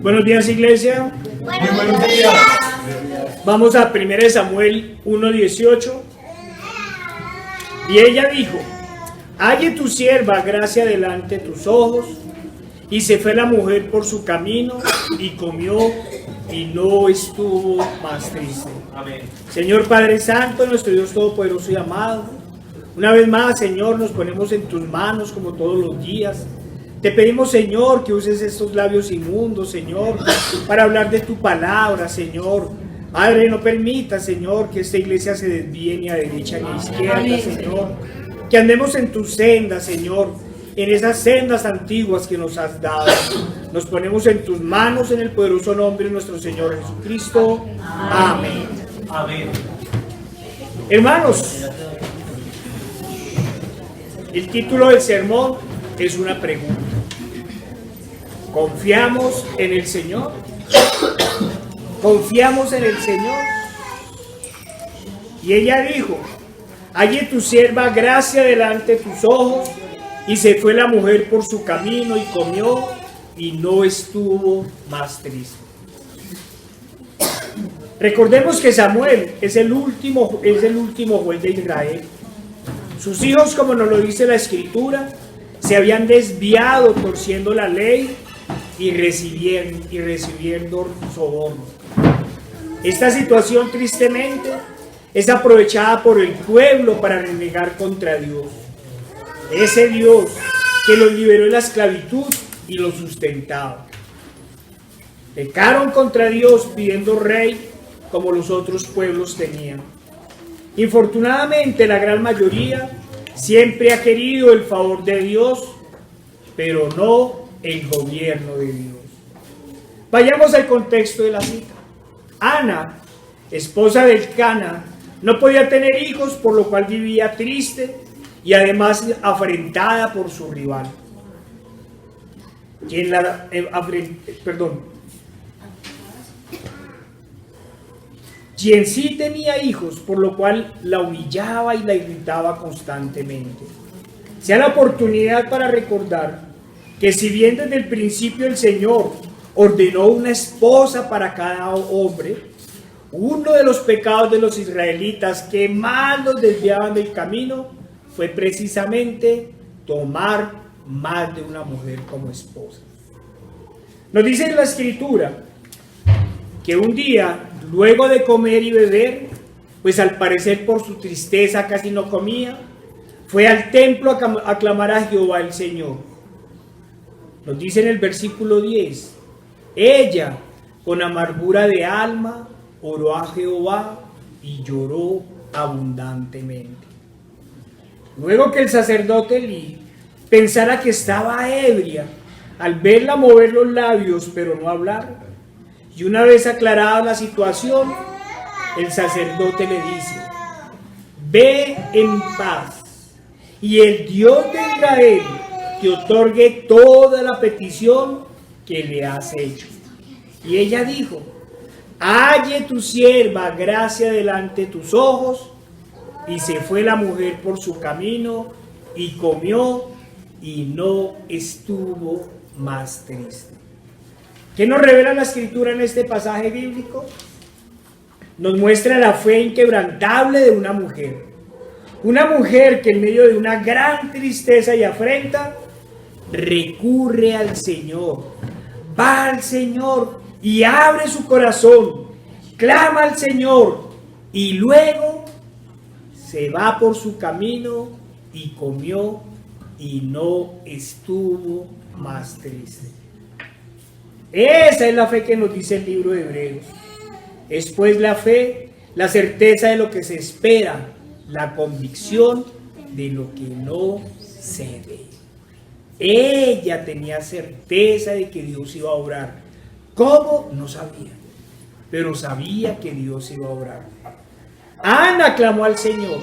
Buenos días, iglesia. Muy buenos días. Vamos a 1 Samuel 1:18. Y ella dijo: halle tu sierva gracia delante de tus ojos. Y se fue la mujer por su camino y comió y no estuvo más triste. Amén. Señor Padre Santo, nuestro Dios Todopoderoso y amado, una vez más, Señor, nos ponemos en tus manos como todos los días. Te pedimos, Señor, que uses estos labios inmundos, Señor, para hablar de tu palabra, Señor. Padre, no permita, Señor, que esta iglesia se desvíe ni a derecha ni a izquierda, Señor. Que andemos en tus sendas, Señor, en esas sendas antiguas que nos has dado. Nos ponemos en tus manos en el poderoso nombre de nuestro Señor Jesucristo. Amén. Amén. Hermanos, el título del sermón es una pregunta. ¿Confiamos en el Señor? ¿Confiamos en el Señor? Y ella dijo: halle tu sierva gracia delante de tus ojos. Y se fue la mujer por su camino y comió y no estuvo más triste. Recordemos que Samuel es el último juez de Israel. Sus hijos, como nos lo dice la Escritura, se habían desviado torciendo la ley y recibiendo soborno. Esta situación, tristemente, es aprovechada por el pueblo para renegar contra Dios. Ese Dios que los liberó de la esclavitud y los sustentaba. Pecaron contra Dios pidiendo rey como los otros pueblos tenían. Infortunadamente, la gran mayoría siempre ha querido el favor de Dios, pero no el gobierno de Dios. Vayamos al contexto de la cita. Ana, esposa del Cana, no podía tener hijos, por lo cual vivía triste y además afrentada por su rival. Quien sí tenía hijos, por lo cual la humillaba y la irritaba constantemente. Sea la oportunidad para recordar que si bien desde el principio el Señor ordenó una esposa para cada hombre, uno de los pecados de los israelitas que más los desviaban del camino fue precisamente tomar más de una mujer como esposa. Nos dice en la Escritura que un día, luego de comer y beber, pues al parecer por su tristeza casi no comía, fue al templo a clamar a Jehová el Señor. Nos dice en el versículo 10, ella con amargura de alma oró a Jehová y lloró abundantemente. Luego que el sacerdote Elí pensara que estaba ebria, al verla mover los labios pero no hablar, y una vez aclarada la situación, el sacerdote le dice: ve en paz, y el Dios de Israel te otorgue toda la petición que le has hecho. Y ella dijo: halle tu sierva gracia delante de tus ojos. Y se fue la mujer por su camino y comió y no estuvo más triste. ¿Qué nos revela la Escritura en este pasaje bíblico? Nos muestra la fe inquebrantable de una mujer. Una mujer que en medio de una gran tristeza y afrenta recurre al Señor. Va al Señor y abre su corazón. Clama al Señor y luego se va por su camino y comió y no estuvo más triste. Esa es la fe que nos dice el libro de Hebreos. Es pues la fe, la certeza de lo que se espera, la convicción de lo que no se ve. Ella tenía certeza de que Dios iba a obrar. ¿Cómo? No sabía, pero sabía que Dios iba a obrar. Ana clamó al Señor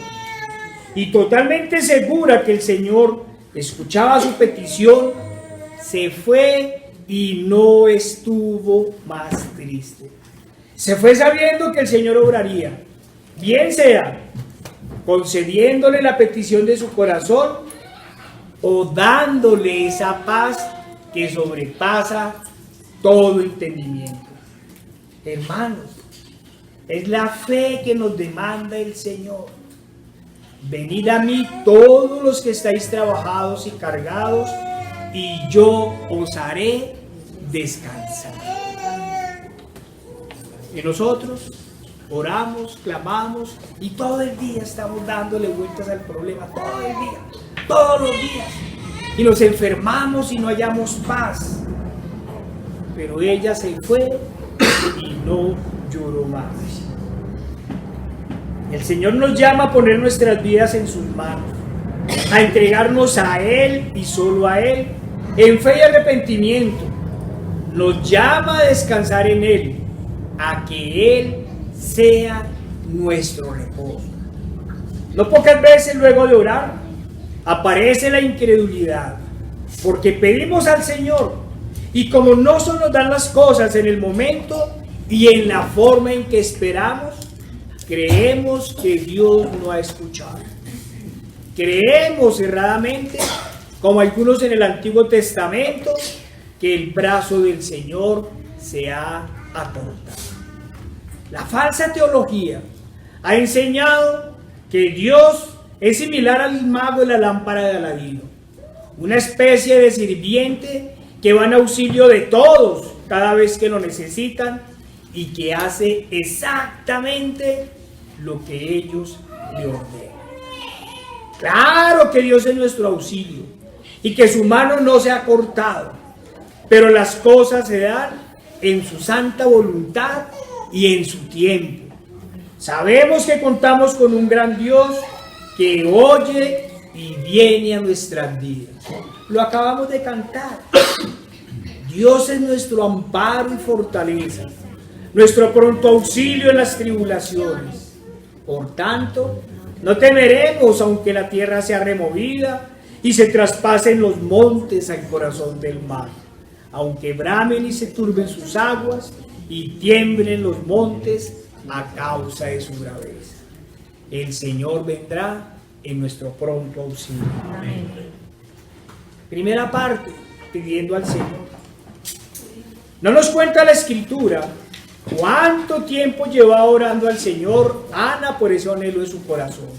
y totalmente segura que el Señor escuchaba su petición, se fue y no estuvo más triste. Se fue sabiendo que el Señor obraría, bien sea concediéndole la petición de su corazón o dándole esa paz que sobrepasa todo entendimiento. Hermanos, es la fe que nos demanda el Señor. Venid a mí todos los que estáis trabajados y cargados, y yo os haré descansar. Y nosotros oramos, clamamos, y todo el día estamos dándole vueltas al problema, todo el día, todos los días. Y nos enfermamos y no hallamos paz. Pero ella se fue y no lloró más. El Señor nos llama a poner nuestras vidas en sus manos, a entregarnos a Él y solo a Él, en fe y arrepentimiento. Nos llama a descansar en Él, a que Él sea nuestro reposo. No pocas veces luego de orar, aparece la incredulidad, porque pedimos al Señor, y como no se nos dan las cosas en el momento y en la forma en que esperamos, creemos que Dios no ha escuchado. Creemos erradamente, como algunos en el Antiguo Testamento, que el brazo del Señor se ha acortado. La falsa teología ha enseñado que Dios es similar al mago de la lámpara de Aladino, una especie de sirviente que va en auxilio de todos cada vez que lo necesitan y que hace exactamente lo que ellos le ordenan. Claro que Dios es nuestro auxilio y que su mano no se ha cortado, pero las cosas se dan en su santa voluntad y en su tiempo. Sabemos que contamos con un gran Dios que oye y viene a nuestras vidas. Lo acabamos de cantar. Dios es nuestro amparo y fortaleza, nuestro pronto auxilio en las tribulaciones. Por tanto, no temeremos aunque la tierra sea removida y se traspasen los montes al corazón del mar, aunque bramen y se turben sus aguas y tiemblen los montes a causa de su braveza. El Señor vendrá en nuestro pronto auxilio. Amén. Primera parte, pidiendo al Señor. No nos cuenta la Escritura cuánto tiempo llevaba orando al Señor Ana por ese anhelo de su corazón,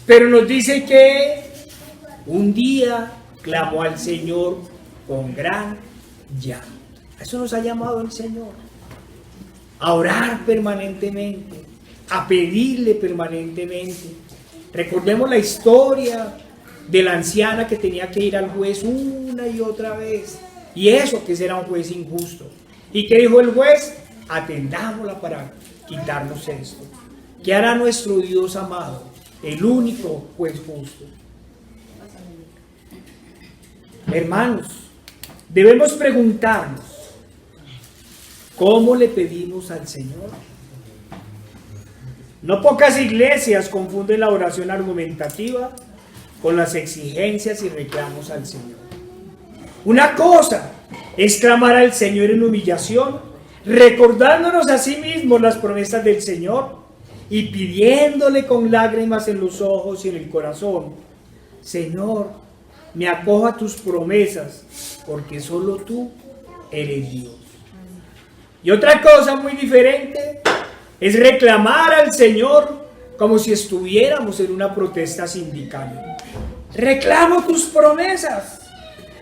pero nos dice que un día clamó al Señor con gran llanto. A eso nos ha llamado el Señor, a orar permanentemente, a pedirle permanentemente. Recordemos la historia de la anciana que tenía que ir al juez una y otra vez, y eso que era un juez injusto. ¿Y qué dijo el juez? Atendámosla para quitarnos esto. ¿Qué hará nuestro Dios amado, el único juez justo? Hermanos, debemos preguntarnos, ¿cómo le pedimos al Señor? No pocas iglesias confunden la oración argumentativa con las exigencias y reclamos al Señor. Una cosa es clamar al Señor en humillación, recordándonos a sí mismos las promesas del Señor y pidiéndole con lágrimas en los ojos y en el corazón: Señor, me acojo a tus promesas, porque solo tú eres Dios. Y otra cosa muy diferente es reclamar al Señor como si estuviéramos en una protesta sindical. Reclamo tus promesas,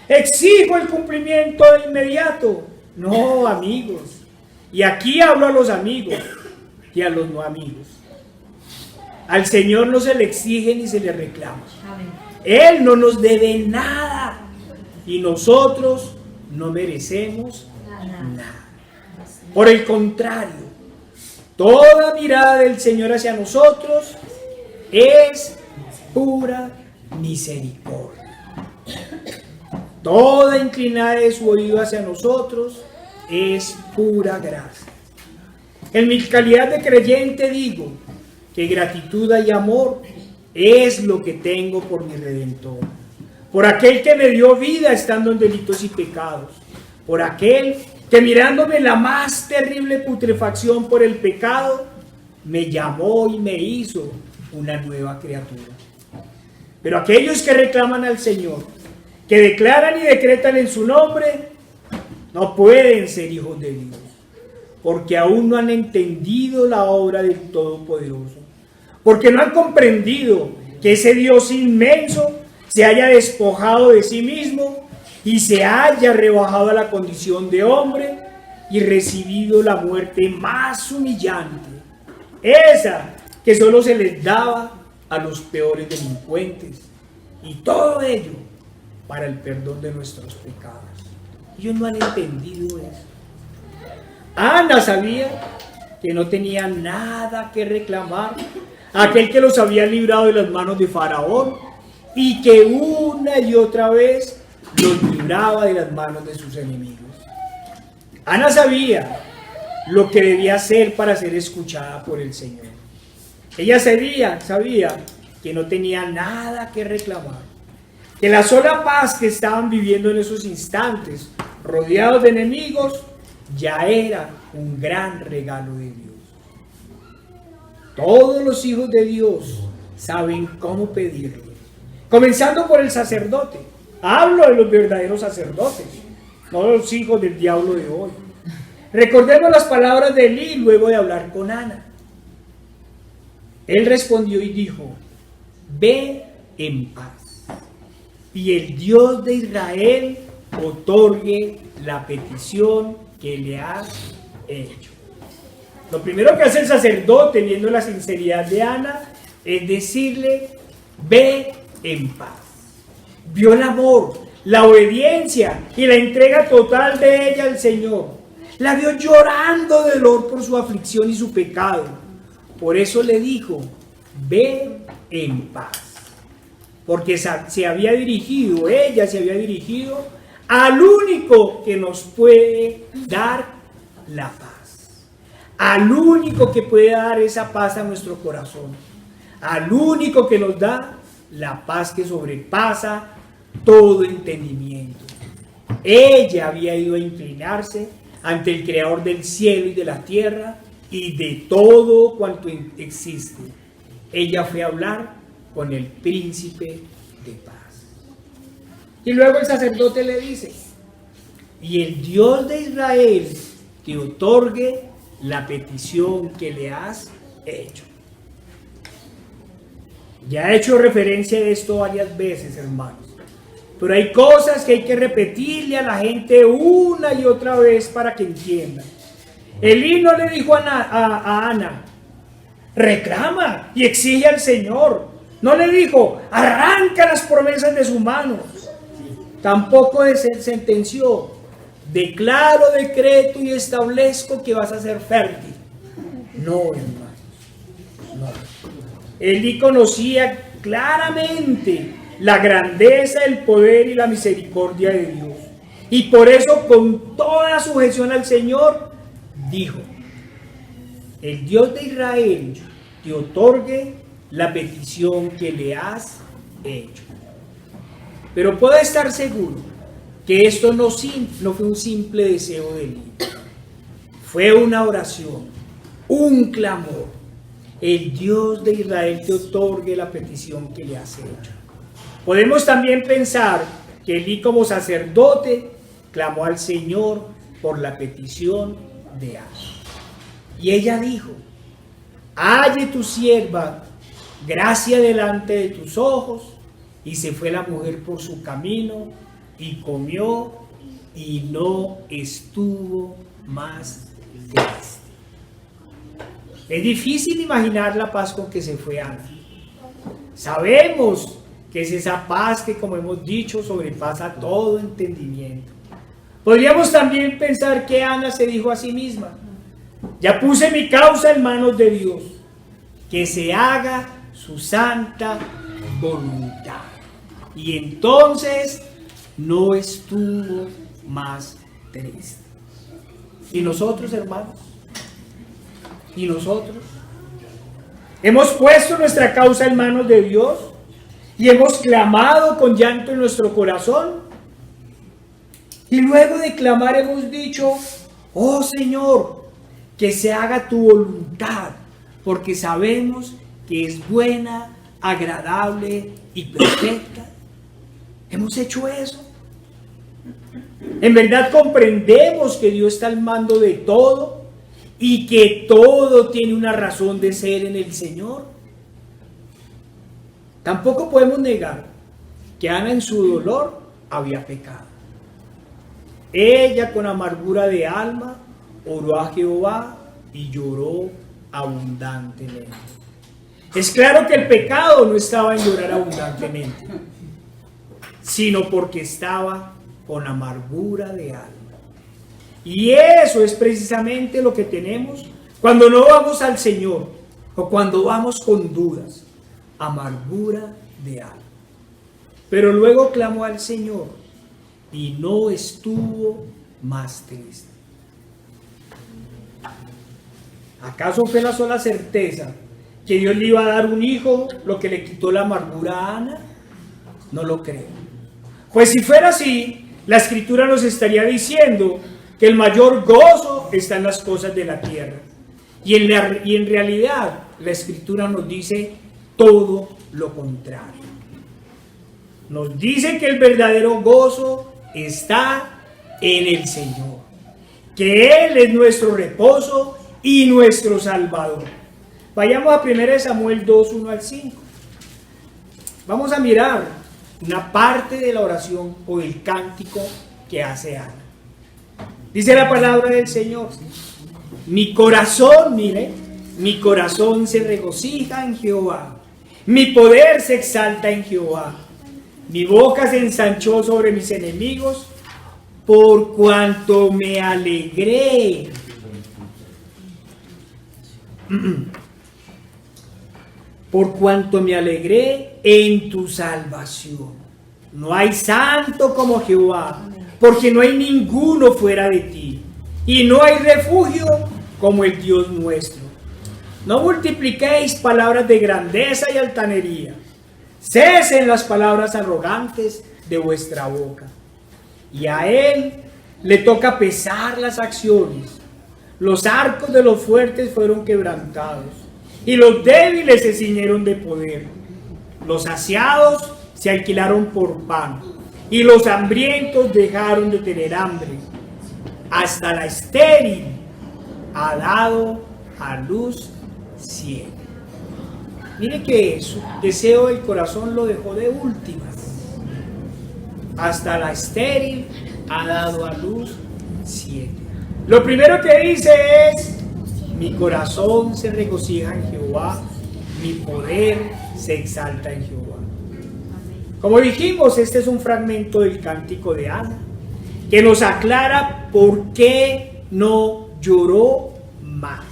exijo el cumplimiento de inmediato. No, amigos, y aquí hablo a los amigos y a los no amigos. Al Señor no se le exige ni se le reclama. Él no nos debe nada y nosotros no merecemos nada. Por el contrario, toda mirada del Señor hacia nosotros es pura misericordia. Toda inclinada de su oído hacia nosotros es pura gracia. En mi calidad de creyente digo que gratitud y amor es lo que tengo por mi Redentor, por aquel que me dio vida estando en delitos y pecados, por aquel que mirándome la más terrible putrefacción por el pecado, me llamó y me hizo una nueva criatura. Pero aquellos que reclaman al Señor, que declaran y decretan en su nombre, no pueden ser hijos de Dios, porque aún no han entendido la obra del Todopoderoso, porque no han comprendido que ese Dios inmenso se haya despojado de sí mismo y se haya rebajado a la condición de hombre y recibido la muerte más humillante, esa que solo se les daba a los peores delincuentes, y todo ello para el perdón de nuestros pecados. Ellos no han entendido eso. Ana sabía que no tenía nada que reclamar a aquel que los había librado de las manos de Faraón y que una y otra vez los libraba de las manos de sus enemigos. Ana sabía lo que debía hacer para ser escuchada por el Señor. Ella sabía que no tenía nada que reclamar, que la sola paz que estaban viviendo en esos instantes, rodeados de enemigos, ya era un gran regalo de Dios. Todos los hijos de Dios saben cómo pedirlo, comenzando por el sacerdote. Hablo de los verdaderos sacerdotes, no los hijos del diablo de hoy. Recordemos las palabras de Elí luego de hablar con Ana. Él respondió y dijo: ve en paz, y el Dios de Israel otorgue la petición que le has hecho. Lo primero que hace el sacerdote, viendo la sinceridad de Ana, es decirle: ve en paz. Vio el amor, la obediencia y la entrega total de ella al Señor. La vio llorando de dolor por su aflicción y su pecado. Por eso le dijo: ve en paz. Porque ella se había dirigido al único que nos puede dar la paz. Al único que puede dar esa paz a nuestro corazón. Al único que nos da la paz que sobrepasa todo entendimiento. Ella había ido a inclinarse ante el Creador del cielo y de la tierra y de todo cuanto existe. Ella fue a hablar con el príncipe de paz. Y luego el sacerdote le dice: y el Dios de Israel te otorgue la petición que le has hecho. Ya he hecho referencia a esto varias veces, hermanos, pero hay cosas que hay que repetirle a la gente una y otra vez para que entiendan. Elí no le dijo a Ana: reclama y exige al Señor. No le dijo: arranca las promesas de sus manos. Tampoco sentenció: declaro, decreto y establezco que vas a ser fértil. No, hermanos, no. Elí conocía claramente la grandeza, el poder y la misericordia de Dios. Y por eso, con toda sujeción al Señor, dijo: el Dios de Israel te otorgue la petición que le has hecho. Pero puedo estar seguro que esto no fue un simple deseo de Elí. Fue una oración, un clamor. El Dios de Israel te otorgue la petición que le has hecho. Podemos también pensar que Elí, como sacerdote, clamó al Señor por la petición de Ana. Y ella dijo: halle tu sierva gracia delante de tus ojos. Y se fue la mujer por su camino y comió y no estuvo más triste. Es difícil imaginar la paz con que se fue Ana. Sabemos que es esa paz que, como hemos dicho, sobrepasa todo entendimiento. Podríamos también pensar que Ana se dijo a sí misma: ya puse mi causa en manos de Dios, que se haga su santa voluntad. Y entonces no estuvo más triste. ¿Y nosotros, hermanos? ¿Y nosotros? ¿Hemos puesto nuestra causa en manos de Dios? ¿Y hemos clamado con llanto en nuestro corazón? Y luego de clamar hemos dicho: oh Señor, que se haga tu voluntad, porque sabemos que es buena, agradable y perfecta. ¿Hemos hecho eso? En verdad comprendemos que Dios está al mando de todo y que todo tiene una razón de ser en el Señor. Tampoco podemos negar que Ana en su dolor había pecado. Ella con amargura de alma oró a Jehová y lloró abundantemente. Es claro que el pecado no estaba en llorar abundantemente, sino porque estaba con amargura de alma. Y eso es precisamente lo que tenemos cuando no vamos al Señor o cuando vamos con dudas, amargura de alma. Pero luego clamó al Señor y no estuvo más triste. ¿Acaso fue la sola certeza que Dios le iba a dar un hijo lo que le quitó la amargura a Ana? No lo creo. Pues si fuera así, la Escritura nos estaría diciendo que el mayor gozo está en las cosas de la tierra. Y en realidad, la Escritura nos dice todo lo contrario. Nos dice que el verdadero gozo está en el Señor, que Él es nuestro reposo y nuestro Salvador. Vayamos a 1 Samuel 2, 1 al 5. Vamos a mirar una parte de la oración o el cántico que hace Ana. Dice la palabra del Señor: mi corazón, mire, mi corazón se regocija en Jehová, mi poder se exalta en Jehová, mi boca se ensanchó sobre mis enemigos, por cuanto me alegré. Por cuanto me alegré en tu salvación. No hay santo como Jehová, porque no hay ninguno fuera de ti, y no hay refugio como el Dios nuestro. No multipliquéis palabras de grandeza y altanería. Cesen las palabras arrogantes de vuestra boca. Y a Él le toca pesar las acciones. Los arcos de los fuertes fueron quebrantados, y los débiles se ciñeron de poder. Los saciados se alquilaron por pan, y los hambrientos dejaron de tener hambre. Hasta la estéril ha dado a luz ciega. Mire que su deseo del corazón lo dejó de últimas. Hasta la estéril ha dado a luz ciega. Lo primero que dice es: mi corazón se regocija en Jehová, mi poder se exalta en Jehová. Como dijimos, este es un fragmento del cántico de Ana que nos aclara por qué no lloró más.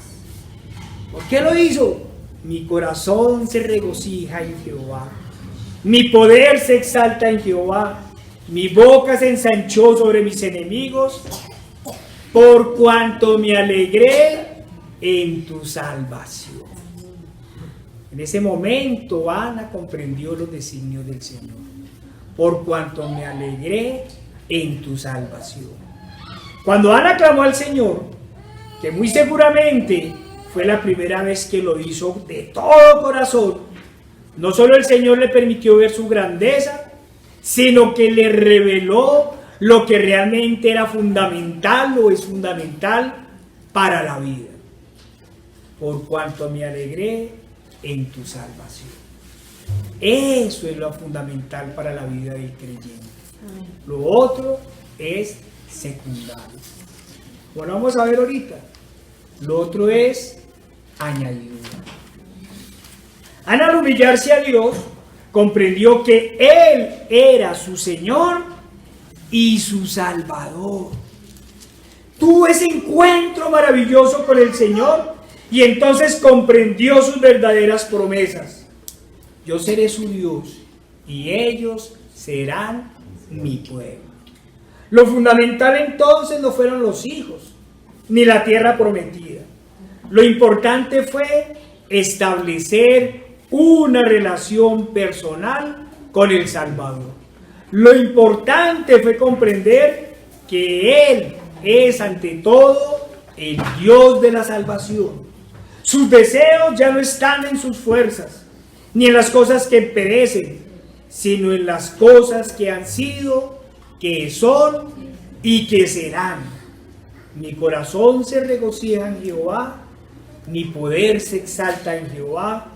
¿Por qué lo hizo? Mi corazón se regocija en Jehová, mi poder se exalta en Jehová, mi boca se ensanchó sobre mis enemigos, por cuanto me alegré en tu salvación. En ese momento Ana comprendió los designios del Señor. Por cuanto me alegré en tu salvación. Cuando Ana clamó al Señor, que muy seguramente fue la primera vez que lo hizo de todo corazón, no solo el Señor le permitió ver su grandeza, sino que le reveló lo que realmente era fundamental o es fundamental para la vida. Por cuanto me alegré en tu salvación. Eso es lo fundamental para la vida del creyente. Lo otro es secundario. Bueno, vamos a ver ahorita. Lo otro es añadidura. Ana, al humillarse a Dios, comprendió que Él era su Señor y su Salvador. Tuvo ese encuentro maravilloso con el Señor y entonces comprendió sus verdaderas promesas. Yo seré su Dios y ellos serán mi pueblo. Lo fundamental entonces no fueron los hijos ni la tierra prometida. Lo importante fue establecer una relación personal con el Salvador. Lo importante fue comprender que Él es ante todo el Dios de la salvación. Sus deseos ya no están en sus fuerzas, ni en las cosas que perecen, sino en las cosas que han sido, que son y que serán. Mi corazón se regocija en Jehová, mi poder se exalta en Jehová,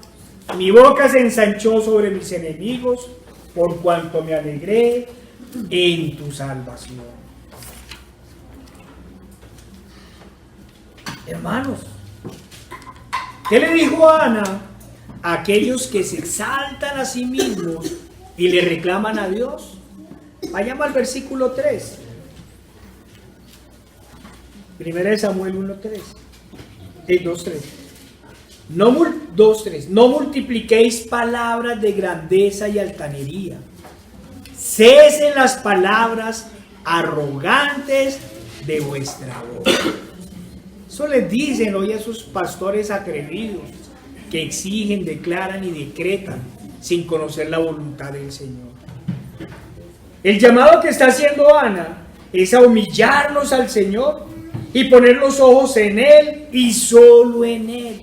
mi boca se ensanchó sobre mis enemigos, por cuanto me alegré en tu salvación. Hermanos, ¿qué le dijo a Ana a aquellos que se exaltan a sí mismos y le reclaman a Dios? Vayamos al versículo 3. Primera de Samuel 1:3. 2:3. 2:3. No multipliquéis palabras de grandeza y altanería. Cesen las palabras arrogantes de vuestra boca. Eso les dicen hoy a esos pastores atrevidos que exigen, declaran y decretan sin conocer la voluntad del Señor. El llamado que está haciendo Ana es a humillarnos al Señor y poner los ojos en Él y solo en Él.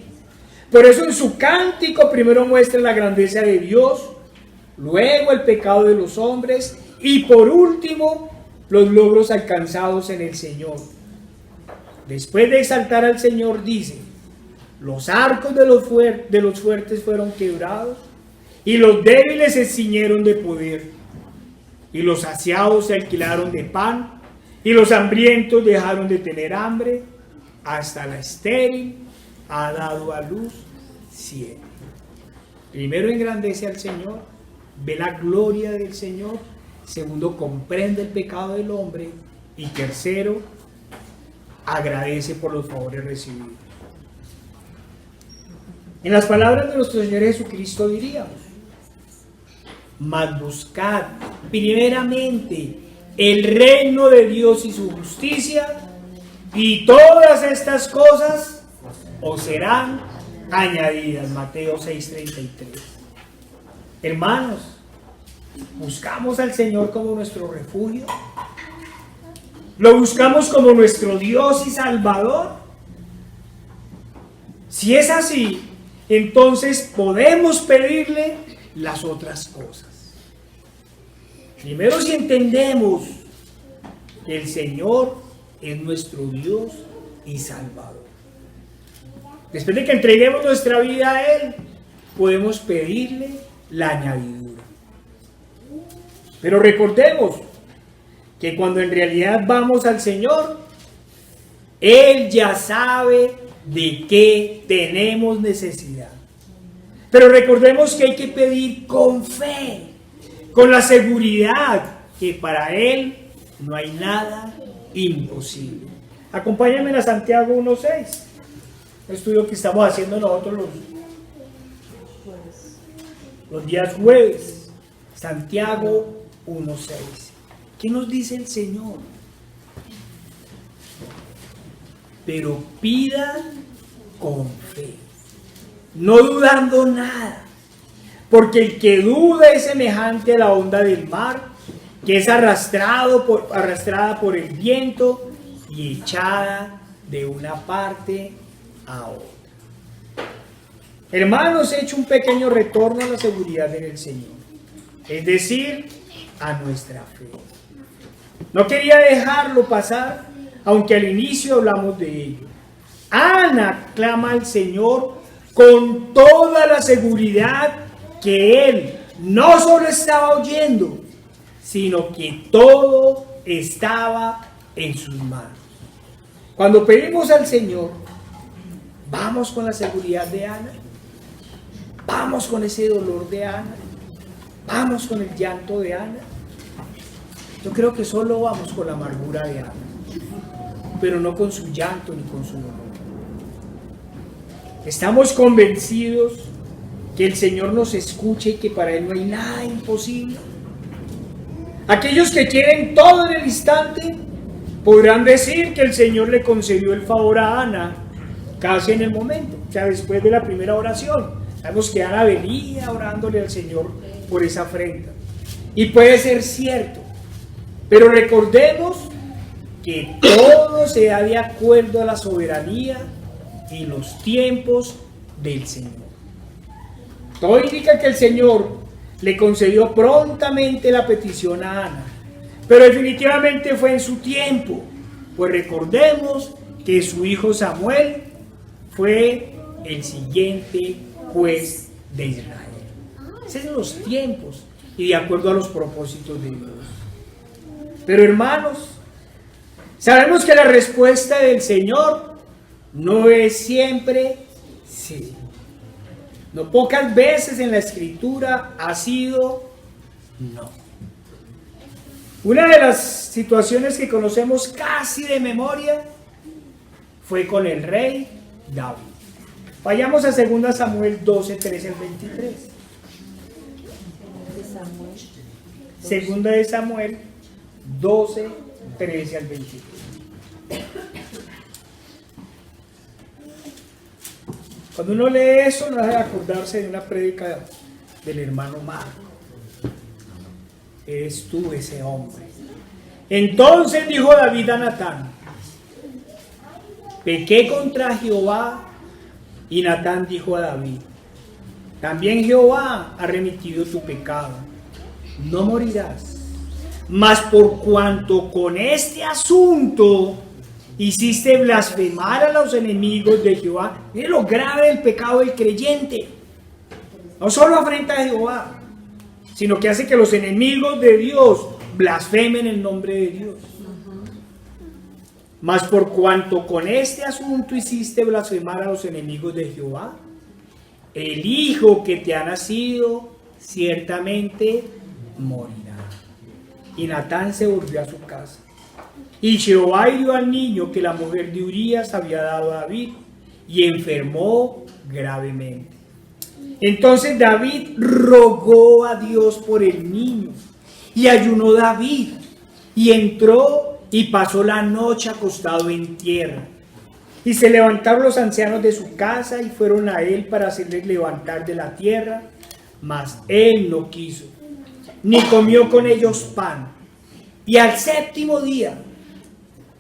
Por eso en su cántico primero muestra la grandeza de Dios, luego el pecado de los hombres y por último los logros alcanzados en el Señor. Después de exaltar al Señor dice: los arcos de los fuertes fueron quebrados y los débiles se ciñeron de poder, y los saciados se alquilaron de pan y los hambrientos dejaron de tener hambre, hasta la estéril ha dado a luz 7. Primero engrandece al Señor, ve la gloria del Señor. Segundo, comprende el pecado del hombre. Y tercero, agradece por los favores recibidos. En las palabras de nuestro Señor Jesucristo diríamos: mas buscad primeramente el reino de Dios y su justicia, y todas estas cosas os serán añadidas. Mateo 6:33. Hermanos, buscamos al Señor como nuestro refugio, lo buscamos como nuestro Dios y Salvador. Si es así, entonces podemos pedirle las otras cosas. Primero, si entendemos que el Señor es nuestro Dios y Salvador. Después de que entreguemos nuestra vida a Él, podemos pedirle la añadidura. Pero recordemos que cuando en realidad vamos al Señor, Él ya sabe de qué tenemos necesidad. Pero recordemos que hay que pedir con fe, con la seguridad que para Él no hay nada imposible. Acompáñenme a Santiago 1:6. Un estudio que estamos haciendo nosotros los días jueves. Santiago 1:6. ¿Qué nos dice el Señor? Pero pidan con fe, no dudando nada, porque el que duda es semejante a la onda del mar, que es arrastrada por el viento y echada de una parte a otra. Hermanos, he hecho un pequeño retorno a la seguridad en el Señor, es decir, a nuestra fe. No quería dejarlo pasar, aunque al inicio hablamos de ello. Ana clama al Señor con toda la seguridad que Él no solo estaba oyendo, sino que todo estaba en sus manos. Cuando pedimos al Señor, vamos con la seguridad de Ana, vamos con ese dolor de Ana, vamos con el llanto de Ana. Yo creo que solo vamos con la amargura de Ana, pero no con su llanto ni con su dolor. Estamos convencidos que el Señor nos escucha y que para Él no hay nada imposible. Aquellos que quieren todo en el instante podrán decir que el Señor le concedió el favor a Ana casi en el momento, o sea, después de la primera oración. Sabemos que Ana venía orándole al Señor por esa afrenta. Y puede ser cierto, pero recordemos que todo se da de acuerdo a la soberanía y los tiempos del Señor. Todo indica que el Señor le concedió prontamente la petición a Ana, pero definitivamente fue en su tiempo, pues recordemos que su hijo Samuel fue el siguiente juez de Israel. Esos son los tiempos y de acuerdo a los propósitos de Dios. Pero hermanos, sabemos que la respuesta del Señor no es siempre sí. No pocas veces en la Escritura ha sido no. Una de las situaciones que conocemos casi de memoria fue con el rey David. Vayamos a 2 Samuel 12, 13 al 23. Segunda de Samuel 12, 13 al 23. Cuando uno lee eso, no deja de acordarse de una prédica del hermano Marco. Eres tú ese hombre. Entonces dijo David a Natán: pequé contra Jehová. Y Natán dijo a David: también Jehová ha remitido tu pecado, no morirás. Mas por cuanto con este asunto hiciste blasfemar a los enemigos de Jehová. Mire lo grave del pecado del creyente. No solo afrenta a Jehová, sino que hace que los enemigos de Dios blasfemen el nombre de Dios. Mas por cuanto con este asunto hiciste blasfemar a los enemigos de Jehová, el hijo que te ha nacido ciertamente morirá. Y Natán se volvió a su casa. Y Jehová hirió al niño que la mujer de Urías había dado a David, y enfermó gravemente. Entonces David rogó a Dios por el niño, y ayunó David, y entró y pasó la noche acostado en tierra. Y se levantaron los ancianos de su casa y fueron a él para hacerle levantar de la tierra, mas él no quiso, ni comió con ellos pan. Y al séptimo día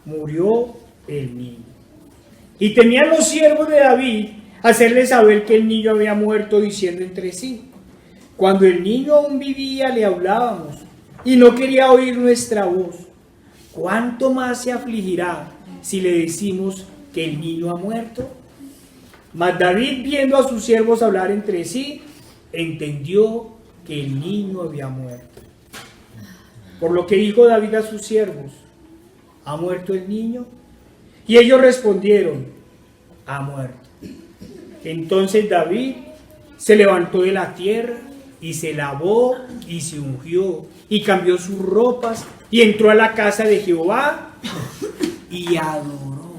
murió el niño. Y temían los siervos de David hacerle saber que el niño había muerto, diciendo entre sí: cuando el niño aún vivía le hablábamos, y no quería oír nuestra voz. ¿Cuánto más se afligirá si le decimos que el niño ha muerto? Mas David, viendo a sus siervos hablar entre sí, entendió que el niño había muerto. Por lo que dijo David a sus siervos: ¿ha muerto el niño? Y ellos respondieron: ha muerto. Entonces David se levantó de la tierra y se lavó y se ungió y cambió sus ropas y entró a la casa de Jehová y adoró.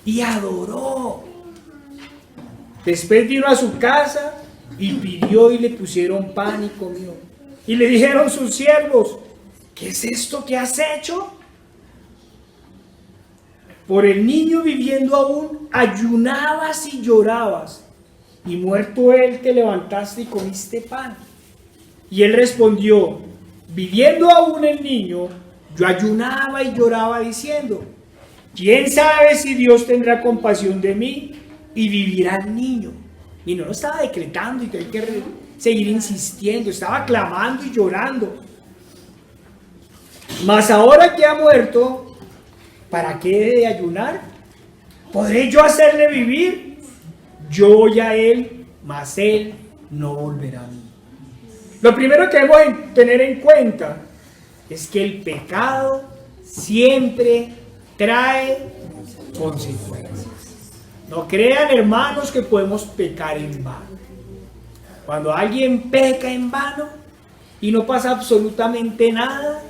Y adoró. Después vino a su casa y pidió y le pusieron pan y comió. Y le dijeron sus siervos: ¿qué es esto que has hecho? Por el niño viviendo aún, ayunabas y llorabas, y muerto él te levantaste y comiste pan. Y él respondió: viviendo aún el niño, yo ayunaba y lloraba diciendo: ¿quién sabe si Dios tendrá compasión de mí y vivirá el niño? Y no lo estaba decretando y que hay que seguir insistiendo, estaba clamando y llorando. Mas ahora que ha muerto, ¿para qué he de ayunar? ¿Podré yo hacerle vivir? Yo voy a él, mas él no volverá a mí. Lo primero que debemos tener en cuenta es que el pecado siempre trae consecuencias. No crean, hermanos, que podemos pecar en vano. Cuando alguien peca en vano y no pasa absolutamente nada,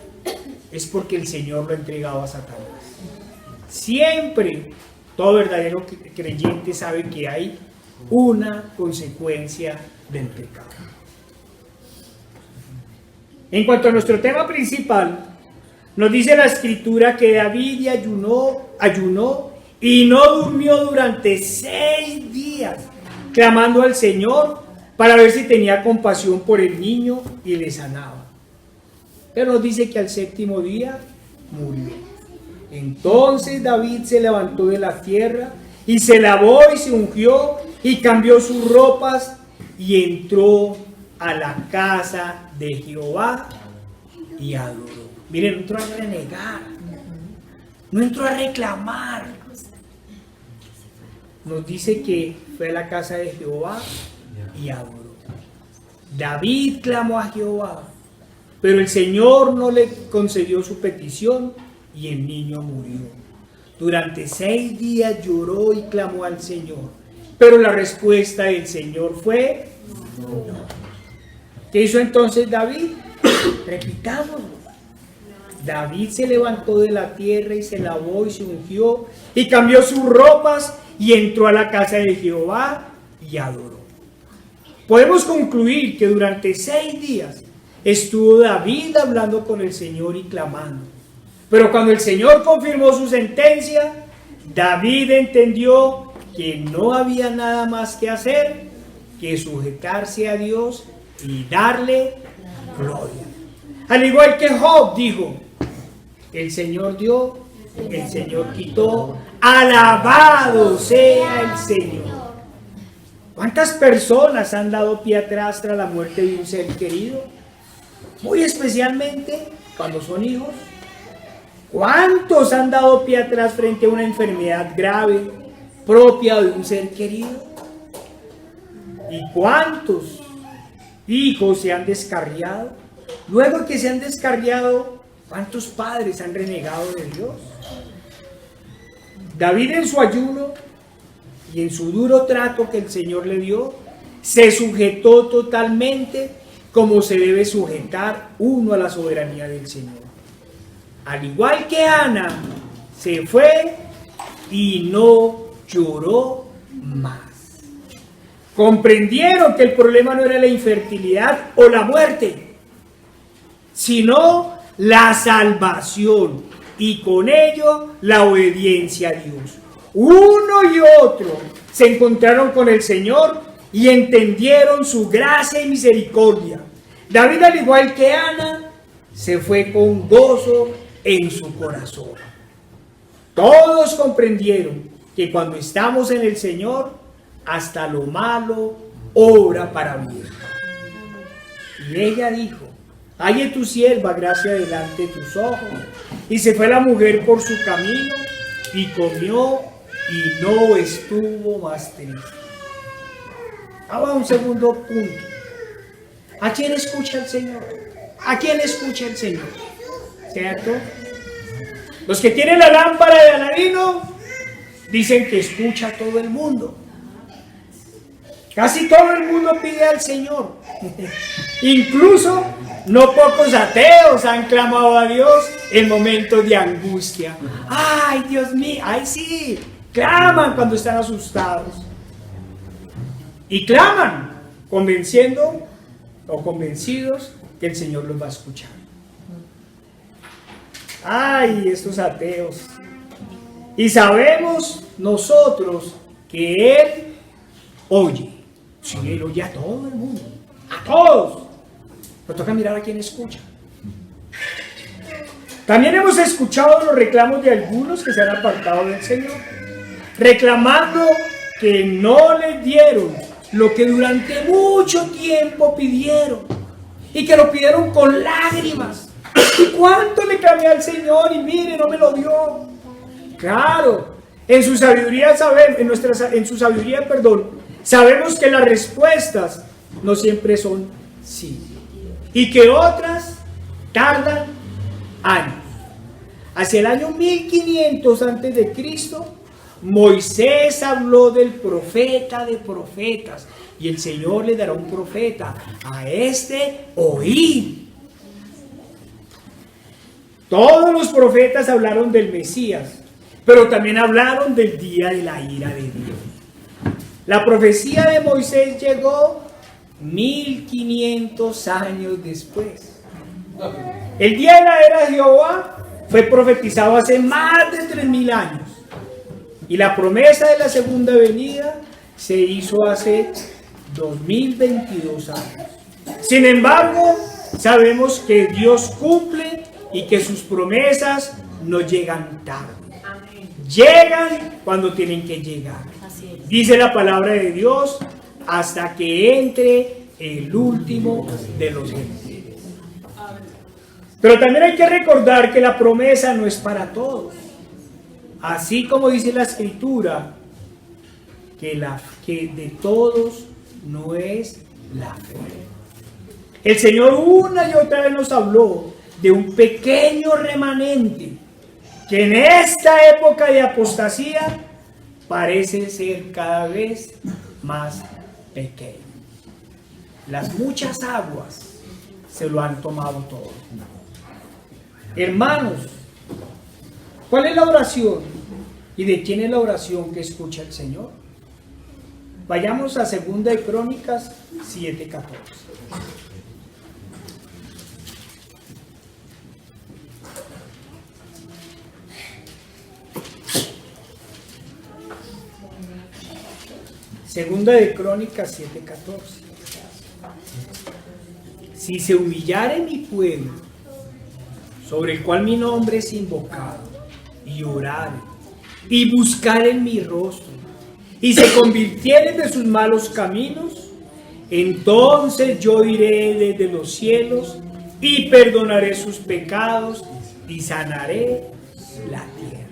es porque el Señor lo ha entregado a Satanás. Siempre todo verdadero creyente sabe que hay una consecuencia del pecado. En cuanto a nuestro tema principal, nos dice la Escritura que David ayunó y no durmió durante 6 días, clamando al Señor para ver si tenía compasión por el niño y le sanaba. Pero nos dice que al 7º día murió. Entonces David se levantó de la tierra y se lavó y se ungió y cambió sus ropas y entró a la casa de Jehová y adoró. Miren, no entró a renegar, no entró a reclamar. Nos dice que fue a la casa de Jehová y adoró. David clamó a Jehová, pero el Señor no le concedió su petición y el niño murió. Durante 6 días lloró y clamó al Señor, pero la respuesta del Señor fue no. ¿Qué hizo entonces David? Repitámoslo. David se levantó de la tierra y se lavó y se ungió y cambió sus ropas y entró a la casa de Jehová y adoró. Podemos concluir que durante 6 días estuvo David hablando con el Señor y clamando. Pero cuando el Señor confirmó su sentencia, David entendió que no había nada más que hacer que sujetarse a Dios y darle gloria. Al igual que Job dijo, el Señor dio, el Señor quitó, alabado sea el Señor. ¿Cuántas personas han dado pie atrás tras la muerte de un ser querido? Muy especialmente cuando son hijos. ¿Cuántos han dado pie atrás frente a una enfermedad grave propia de un ser querido? ¿Y cuántos hijos se han descarriado? Luego que se han descarriado, ¿cuántos padres han renegado de Dios? David en su ayuno y en su duro trato que el Señor le dio, se sujetó totalmente como se debe sujetar uno a la soberanía del Señor. Al igual que Ana, se fue y no lloró más. Comprendieron que el problema no era la infertilidad o la muerte, sino la salvación y con ello la obediencia a Dios. Uno y otro se encontraron con el Señor y entendieron su gracia y misericordia. David, al igual que Ana, se fue con gozo en su corazón. Todos comprendieron que cuando estamos en el Señor, hasta lo malo obra para bien. Y ella dijo, halle tu sierva gracia delante de tus ojos. Y se fue la mujer por su camino y comió y no estuvo más triste. Ahora un segundo punto. ¿A quién escucha el Señor? ¿A quién escucha el Señor? ¿Cierto? Los que tienen la lámpara de Aladino dicen que escucha a todo el mundo. Casi todo el mundo pide al Señor. Incluso no pocos ateos han clamado a Dios en momentos de angustia. ¡Ay, Dios mío! ¡Ay, sí! Claman cuando están asustados. Y claman convenciendo o convencidos que el Señor los va a escuchar. ¡Ay, estos ateos! Y sabemos nosotros que Él oye. Sí, Él oye a todo el mundo. ¡A todos! Pero toca mirar a quién escucha. También hemos escuchado los reclamos de algunos que se han apartado del Señor, reclamando que no les dieron lo que durante mucho tiempo pidieron y que lo pidieron con lágrimas. ¿Y cuánto le clamé al Señor? Y mire, no me lo dio. Claro, en su sabiduría sabemos que las respuestas no siempre son sí, y que otras tardan años. Hacia el año 1500 antes de Cristo, Moisés habló del profeta de profetas, y el Señor le dará un profeta, a este oíd. Todos los profetas hablaron del Mesías, pero también hablaron del día de la ira de Dios. La profecía de Moisés llegó 1500 años después. El día de la era de Jehová fue profetizado hace más de 3000 años. Y la promesa de la segunda venida se hizo hace 2022 años. Sin embargo, sabemos que Dios cumple y que sus promesas no llegan tarde. Llegan cuando tienen que llegar. Dice la palabra de Dios, hasta que entre el último de los gentiles. Pero también hay que recordar que la promesa no es para todos. Así como dice la Escritura, que de todos no es la fe. El Señor una y otra vez nos habló de un pequeño remanente que en esta época de apostasía parece ser cada vez más pequeño. Las muchas aguas se lo han tomado todo. Hermanos, ¿cuál es la oración? ¿Y de quién es la oración que escucha el Señor? Vayamos a 2 de Crónicas 7:14. Segunda de Crónicas 7:14. Si se humillare mi pueblo, sobre el cual mi nombre es invocado, y orare, y buscare mi rostro, y se convirtieren de sus malos caminos, entonces yo iré desde los cielos, y perdonaré sus pecados, y sanaré la tierra.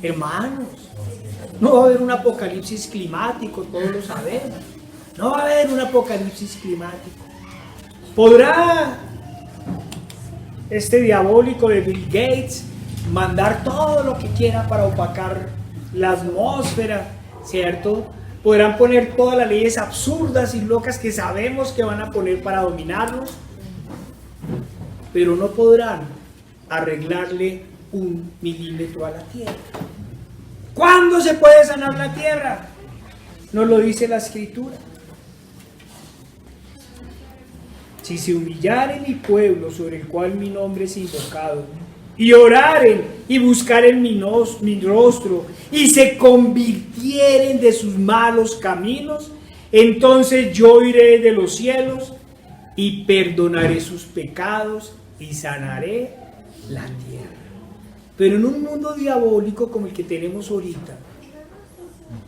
Hermanos, no va a haber un apocalipsis climático, todos lo sabemos. No va a haber un apocalipsis climático. ¿Podrá este diabólico de Bill Gates mandar todo lo que quiera para opacar la atmósfera, cierto? Podrán poner todas las leyes absurdas y locas que sabemos que van a poner para dominarnos, pero no podrán arreglarle 1 milímetro a la tierra. ¿Cuándo se puede sanar la tierra? Nos lo dice la Escritura. Si se humillaren mi pueblo, sobre el cual mi nombre es invocado, y oraren y buscaren mi rostro, y se convirtieren de sus malos caminos, entonces yo iré de los cielos y perdonaré sus pecados y sanaré la tierra. Pero en un mundo diabólico como el que tenemos ahorita,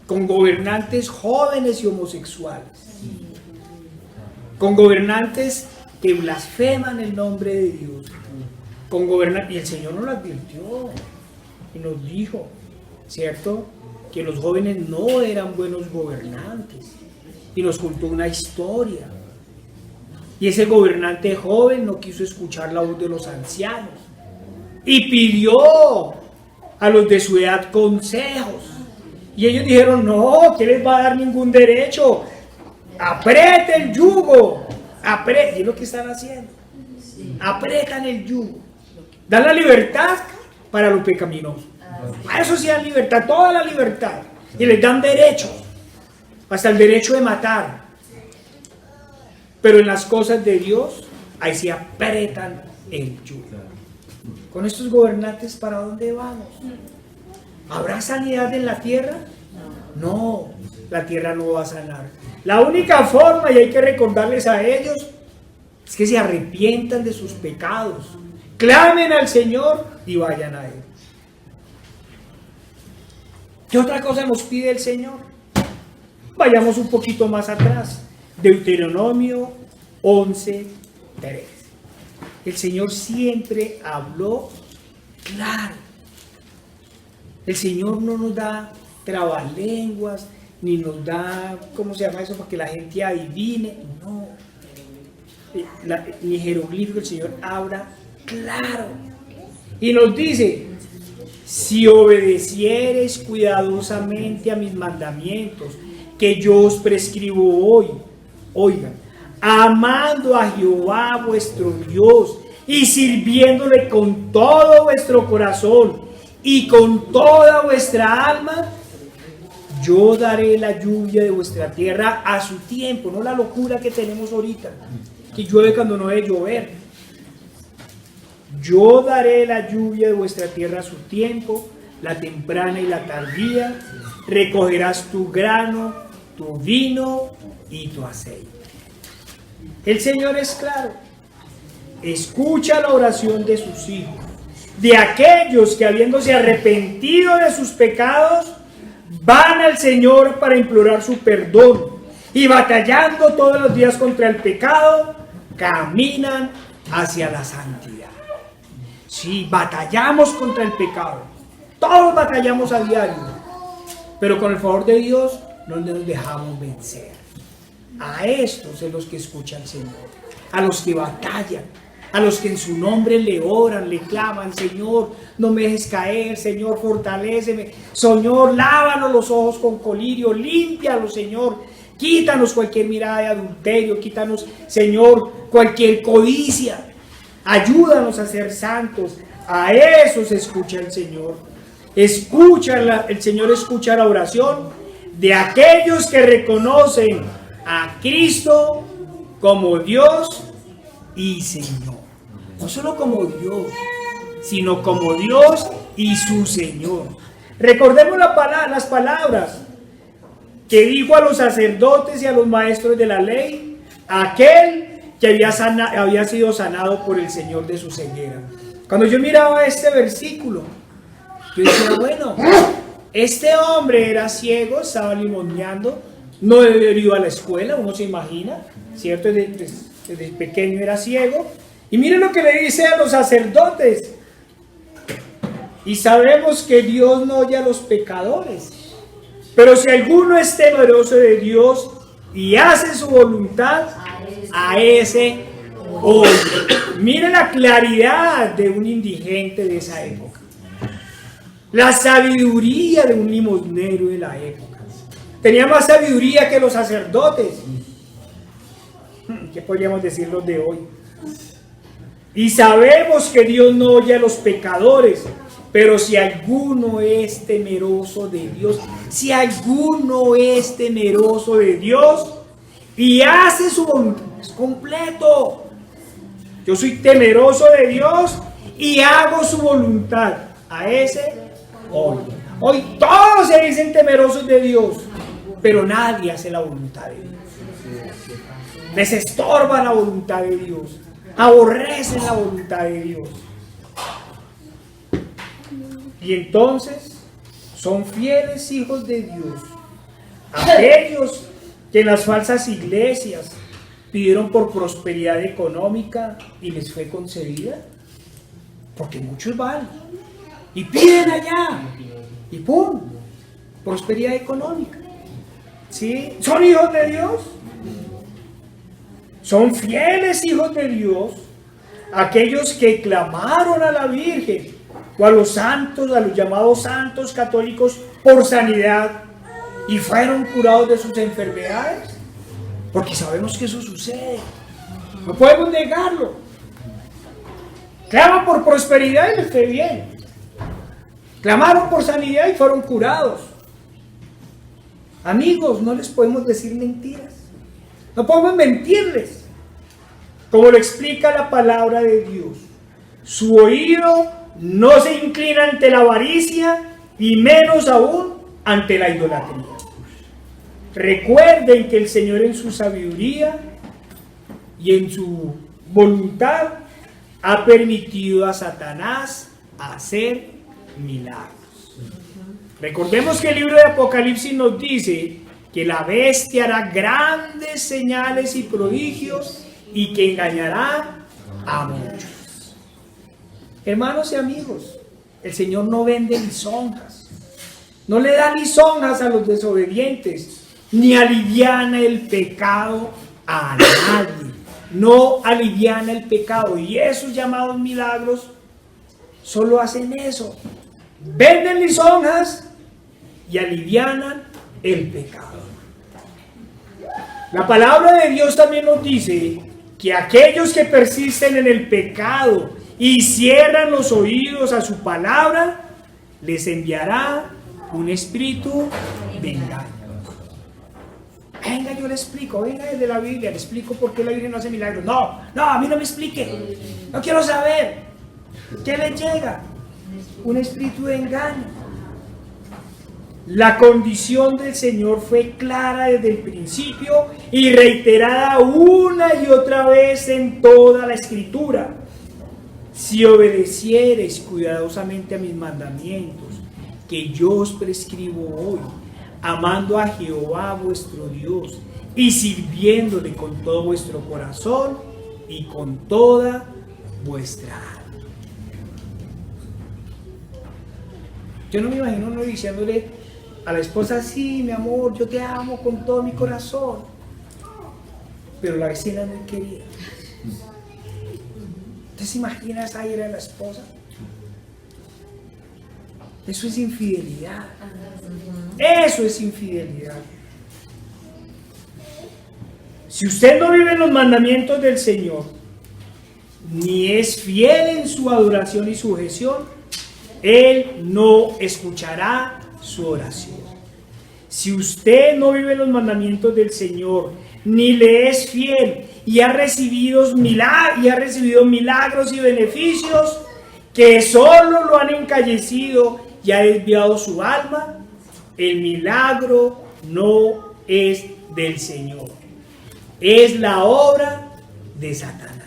con gobernantes jóvenes y homosexuales, con gobernantes que blasfeman el nombre de Dios, y el Señor nos lo advirtió y nos dijo, ¿cierto?, que los jóvenes no eran buenos gobernantes, y nos contó una historia, y ese gobernante joven no quiso escuchar la voz de los ancianos, y pidió a los de su edad consejos, y ellos dijeron, no, ¿quién les va a dar ningún derecho? Apriete el yugo, apriete, y es lo que están haciendo, apretan el yugo, dan la libertad para los pecaminosos, a eso sí dan libertad, toda la libertad, y les dan derechos, hasta el derecho de matar, pero en las cosas de Dios, ahí sí apretan el yugo. Con estos gobernantes, ¿para dónde vamos? ¿Habrá sanidad en la tierra? No, la tierra no va a sanar. La única forma, y hay que recordarles a ellos, es que se arrepientan de sus pecados, clamen al Señor y vayan a Él. ¿Qué otra cosa nos pide el Señor? Vayamos un poquito más atrás. Deuteronomio 11:3. El Señor siempre habló claro. El Señor no nos da trabalenguas, ni nos da, ¿cómo se llama eso? Para que la gente adivine. No. Ni jeroglífico, el Señor habla claro. Y nos dice, si obedeciereis cuidadosamente a mis mandamientos, que yo os prescribo hoy, oigan, amando a Jehová vuestro Dios y sirviéndole con todo vuestro corazón y con toda vuestra alma, yo daré la lluvia de vuestra tierra a su tiempo, no la locura que tenemos ahorita, que llueve cuando no debe llover. Yo daré la lluvia de vuestra tierra a su tiempo, la temprana y la tardía, recogerás tu grano, tu vino y tu aceite. El Señor es claro, escucha la oración de sus hijos, de aquellos que habiéndose arrepentido de sus pecados, van al Señor para implorar su perdón y batallando todos los días contra el pecado, caminan hacia la santidad. Sí, batallamos contra el pecado. Todos batallamos a diario. Pero con el favor de Dios no nos dejamos vencer. A estos es los que escuchan al Señor. A los que batallan. A los que en su nombre le oran, le claman: Señor, no me dejes caer, Señor, fortaléceme. Señor, lávanos los ojos con colirio, límpialos, Señor. Quítanos cualquier mirada de adulterio, quítanos, Señor, cualquier codicia. Ayúdanos a ser santos. A eso se escucha el Señor. El Señor escucha la oración de aquellos que reconocen a Cristo como Dios y Señor. No solo como Dios, sino como Dios y su Señor. Recordemos las palabras que dijo a los sacerdotes y a los maestros de la ley aquel que había sido sanado por el Señor de su ceguera. Cuando yo miraba este versículo, yo decía, bueno, este hombre era ciego, estaba limoneando, no había ido a la escuela, uno se imagina, ¿cierto? Desde pequeño era ciego. Y miren lo que le dice a los sacerdotes: y sabemos que Dios no oye a los pecadores, pero si alguno es temeroso de Dios y hace su voluntad, a ese oye. Miren la claridad de un indigente de esa época, la sabiduría de un limosnero de la época. Tenía más sabiduría que los sacerdotes. ¿Qué podríamos decir los de hoy? Y sabemos que Dios no oye a los pecadores, pero si alguno es temeroso de Dios, si alguno es temeroso de Dios y hace su voluntad, es completo. Yo soy temeroso de Dios y hago su voluntad. A ese hoy. Hoy todos se dicen temerosos de Dios, pero nadie hace la voluntad de Dios. Les estorba la voluntad de Dios. Aborrecen la voluntad de Dios. Y entonces son fieles hijos de Dios aquellos que en las falsas iglesias pidieron por prosperidad económica y les fue concedida, porque muchos van y piden allá y ¡pum! Prosperidad económica. ¿Sí? ¿Son hijos de Dios? Son fieles hijos de Dios aquellos que clamaron a la Virgen o a los santos, a los llamados santos católicos por sanidad y fueron curados de sus enfermedades, porque sabemos que eso sucede, no podemos negarlo. Claman por prosperidad y les fue bien, clamaron por sanidad y fueron curados. Amigos, no les podemos decir mentiras, no podemos mentirles, como lo explica la palabra de Dios. Su oído no se inclina ante la avaricia y menos aún ante la idolatría. Recuerden que el Señor en su sabiduría y en su voluntad ha permitido a Satanás hacer milagros. Recordemos que el libro de Apocalipsis nos dice que la bestia hará grandes señales y prodigios y que engañará a muchos. Hermanos y amigos, el Señor no vende lisonjas, no le da lisonjas a los desobedientes, ni aliviana el pecado a nadie, no aliviana el pecado. Y esos llamados milagros solo hacen eso, venden lisonjas y alivianan el pecado. La palabra de Dios también nos dice que aquellos que persisten en el pecado y cierran los oídos a su palabra, les enviará un espíritu de engaño. Venga, yo le explico, venga desde la Biblia, le explico por qué la Biblia no hace milagros. No, a mí no me explique, no quiero saber. ¿Qué le llega? Un espíritu de engaño. La condición del Señor fue clara desde el principio y reiterada una y otra vez en toda la Escritura. Si obedeciereis cuidadosamente a mis mandamientos, que yo os prescribo hoy, amando a Jehová vuestro Dios y sirviéndole con todo vuestro corazón y con toda vuestra alma. Yo no me imagino uno diciéndole a la esposa, sí, mi amor, yo te amo con todo mi corazón, pero la vecina no quería. ¿Usted se imagina esa ira de la esposa? Eso es infidelidad. Eso es infidelidad. Si usted no vive en los mandamientos del Señor, ni es fiel en su adoración y sujeción, Él no escuchará su oración. Si usted no vive en los mandamientos del Señor, ni le es fiel y ha recibido milagros y beneficios que solo lo han encallecido y ha desviado su alma, el milagro no es del Señor. Es la obra de Satanás.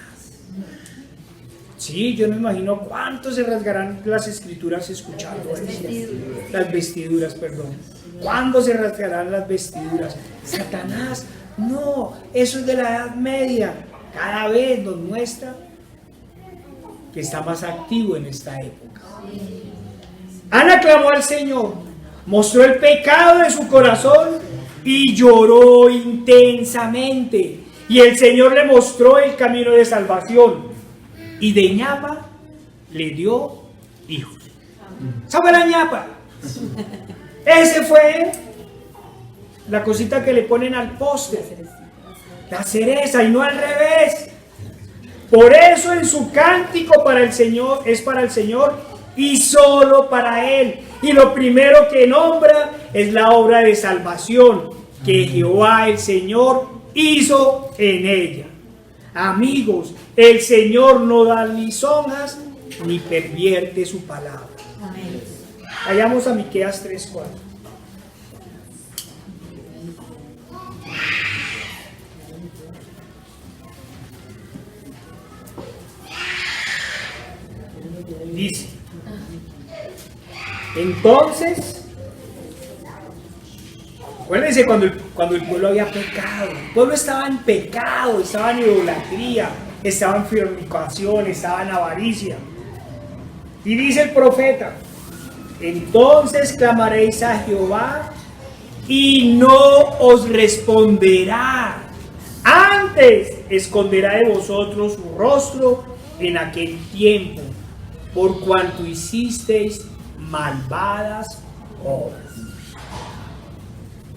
Sí, yo me imagino cuánto se rasgarán las escrituras escuchando eso. Las vestiduras, perdón. ¿Cuándo se rasgarán las vestiduras? Satanás, no, eso es de la Edad Media. Cada vez nos muestra que está más activo en esta época. Ana clamó al Señor, mostró el pecado de su corazón y lloró intensamente. Y el Señor le mostró el camino de salvación. Y de ñapa le dio hijos. ¿Sabe la ñapa? Ese fue la cosita que le ponen al poste. La cereza y no al revés. Por eso en su cántico para el Señor es para el Señor y solo para Él. Y lo primero que nombra es la obra de salvación que Jehová el Señor hizo en ella. Amigos, el Señor no da lisonjas ni pervierte su palabra. Amén. Vayamos a Miqueas 3:4. Dice, entonces, acuérdense cuando el pueblo había pecado, el pueblo estaba en pecado, estaba en idolatría, estaba en fornicación, estaba en avaricia. Y dice el profeta, entonces clamaréis a Jehová y no os responderá. Antes esconderá de vosotros su rostro en aquel tiempo, por cuanto hicisteis malvadas obras.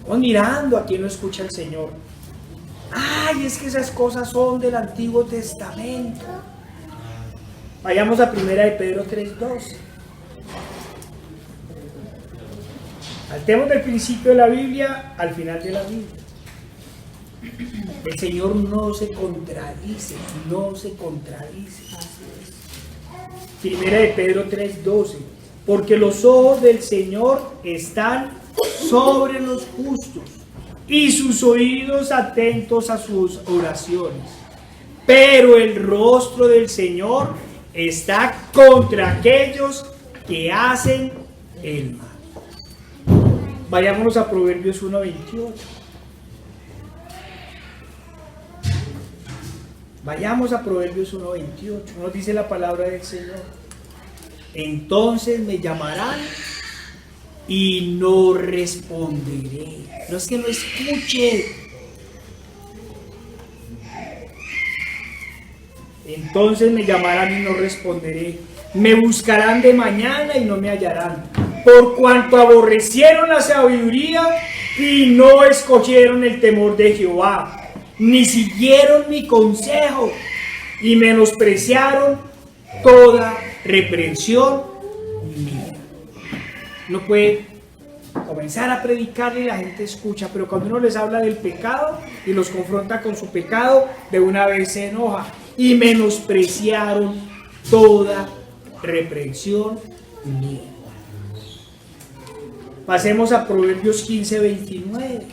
Vamos mirando a quien no escucha el Señor. Ay, es que esas cosas son del Antiguo Testamento. Vayamos a 1 de Pedro 3:12. Saltemos del principio de la Biblia al final de la Biblia. El Señor no se contradice, no se contradice. 1 de Pedro 3:12. Porque los ojos del Señor están sobre los justos y sus oídos atentos a sus oraciones. Pero el rostro del Señor está contra aquellos que hacen el mal. Vayámonos a Proverbios 1:28. Vayamos a Proverbios 1:28. Nos dice la palabra del Señor. Entonces me llamarán y no responderé. No es que no escuche. Entonces me llamarán y no responderé. Me buscarán de mañana y no me hallarán. Por cuanto aborrecieron la sabiduría y no escogieron el temor de Jehová, ni siguieron mi consejo y menospreciaron toda reprensión mía. No puede comenzar a predicar y la gente escucha, pero cuando uno les habla del pecado y los confronta con su pecado, de una vez se enoja. Y menospreciaron toda reprensión mía. Pasemos a Proverbios 15:29.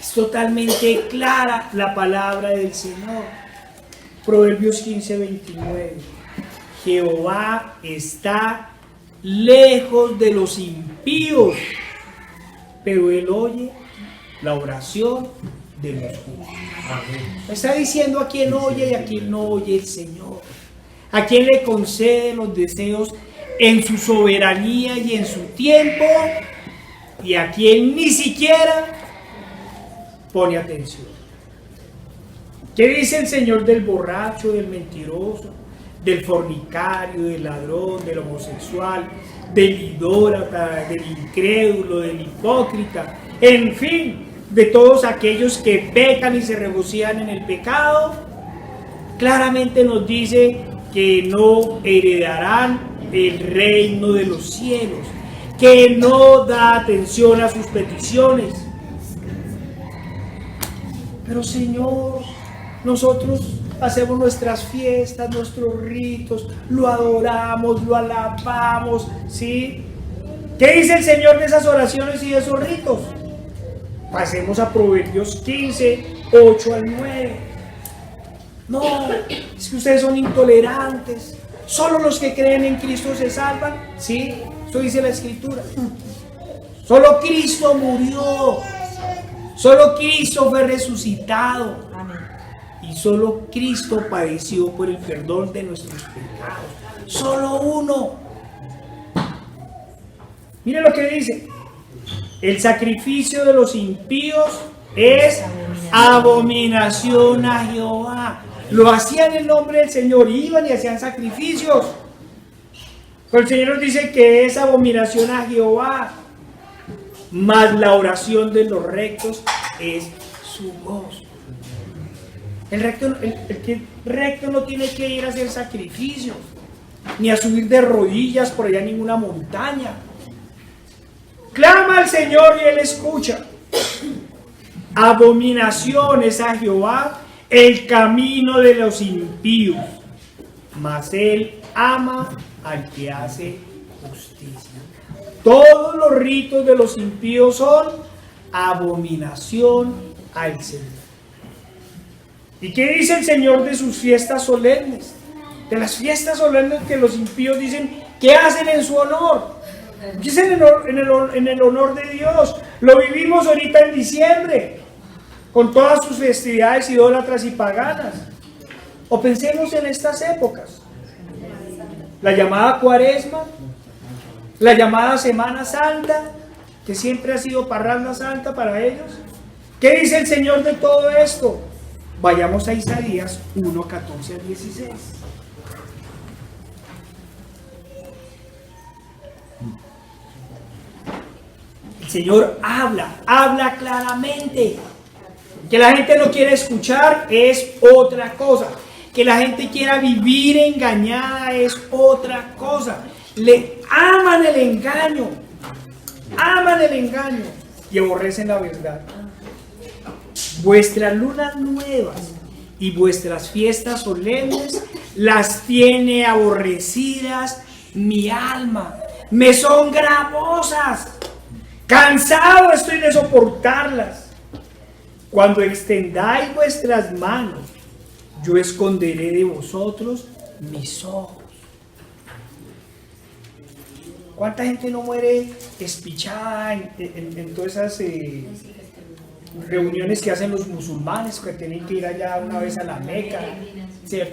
Es totalmente clara la palabra del Señor. Proverbios 15:29. Jehová está lejos de los impíos, pero Él oye la oración de los justos. Está diciendo a quien oye y a quien no oye el Señor, a quien le concede los deseos en su soberanía y en su tiempo, y a quien ni siquiera pone atención. ¿Qué dice el Señor del borracho, del mentiroso, del fornicario, del ladrón, del homosexual, del idólatra, del incrédulo, del hipócrita, en fin, de todos aquellos que pecan y se regocijan en el pecado? Claramente nos dice que no heredarán el reino de los cielos, que no da atención a sus peticiones. Pero Señor, nosotros hacemos nuestras fiestas, nuestros ritos, lo adoramos, lo alabamos, ¿sí? ¿Qué dice el Señor de esas oraciones y de esos ritos? Pasemos a Proverbios 15, 8 al 9. No, es que ustedes son intolerantes. Solo los que creen en Cristo se salvan. Sí, eso dice la Escritura. Solo Cristo murió. Solo Cristo fue resucitado. Y solo Cristo padeció por el perdón de nuestros pecados. Solo uno. Mire lo que dice. El sacrificio de los impíos es abominación a Jehová. Lo hacían en nombre del Señor, iban y hacían sacrificios. Pero el Señor nos dice que es abominación a Jehová. Mas la oración de los rectos es su gozo. El que recto no tiene que ir a hacer sacrificios, ni a subir de rodillas por allá a ninguna montaña. Clama al Señor y Él escucha. Abominación es a Jehová el camino de los impíos, mas Él ama al que hace justicia. Todos los ritos de los impíos son abominación al Señor. ¿Y qué dice el Señor de sus fiestas solemnes? De las fiestas solemnes que los impíos dicen que hacen en su honor. Dicen en el honor de Dios. Lo vivimos ahorita en diciembre, con todas sus festividades idólatras y paganas. O pensemos en estas épocas. La llamada Cuaresma, la llamada Semana Santa, que siempre ha sido parranda santa para ellos. ¿Qué dice el Señor de todo esto? Vayamos a Isaías 1, 14 al 16. El Señor habla claramente. Que la gente no quiere escuchar es otra cosa. Que la gente quiera vivir engañada es otra cosa. Le aman el engaño y aborrecen la verdad. Vuestras lunas nuevas y vuestras fiestas solemnes las tiene aborrecidas mi alma. Me son gravosas. Cansado estoy de soportarlas. Cuando extendáis vuestras manos, yo esconderé de vosotros mis ojos. ¿Cuánta gente no muere espichada en todas esas reuniones que hacen los musulmanes, que tienen que ir allá una vez a la Meca,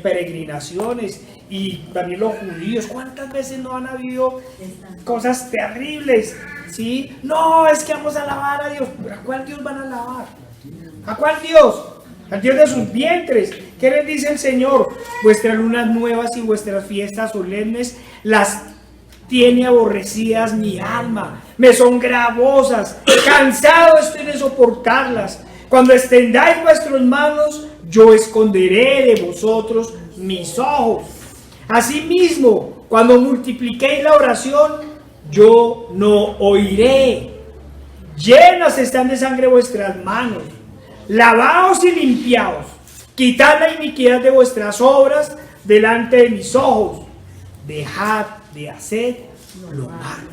peregrinaciones, y también los judíos? ¿Cuántas veces no han habido cosas terribles? ¿Sí? No, es que vamos a alabar a Dios. ¿A cuál Dios van a alabar? ¿A cuál Dios? Al Dios de sus vientres. ¿Qué les dice el Señor? Vuestras lunas nuevas y vuestras fiestas solemnes las tiene aborrecidas mi alma, me son gravosas, cansado estoy de soportarlas. Cuando extendáis vuestras manos, yo esconderé de vosotros mis ojos. Asimismo, cuando multipliquéis la oración, yo no oiré. Llenas están de sangre vuestras manos, lavaos y limpiaos, quitad la iniquidad de vuestras obras delante de mis ojos. Dejad de hacer lo malo.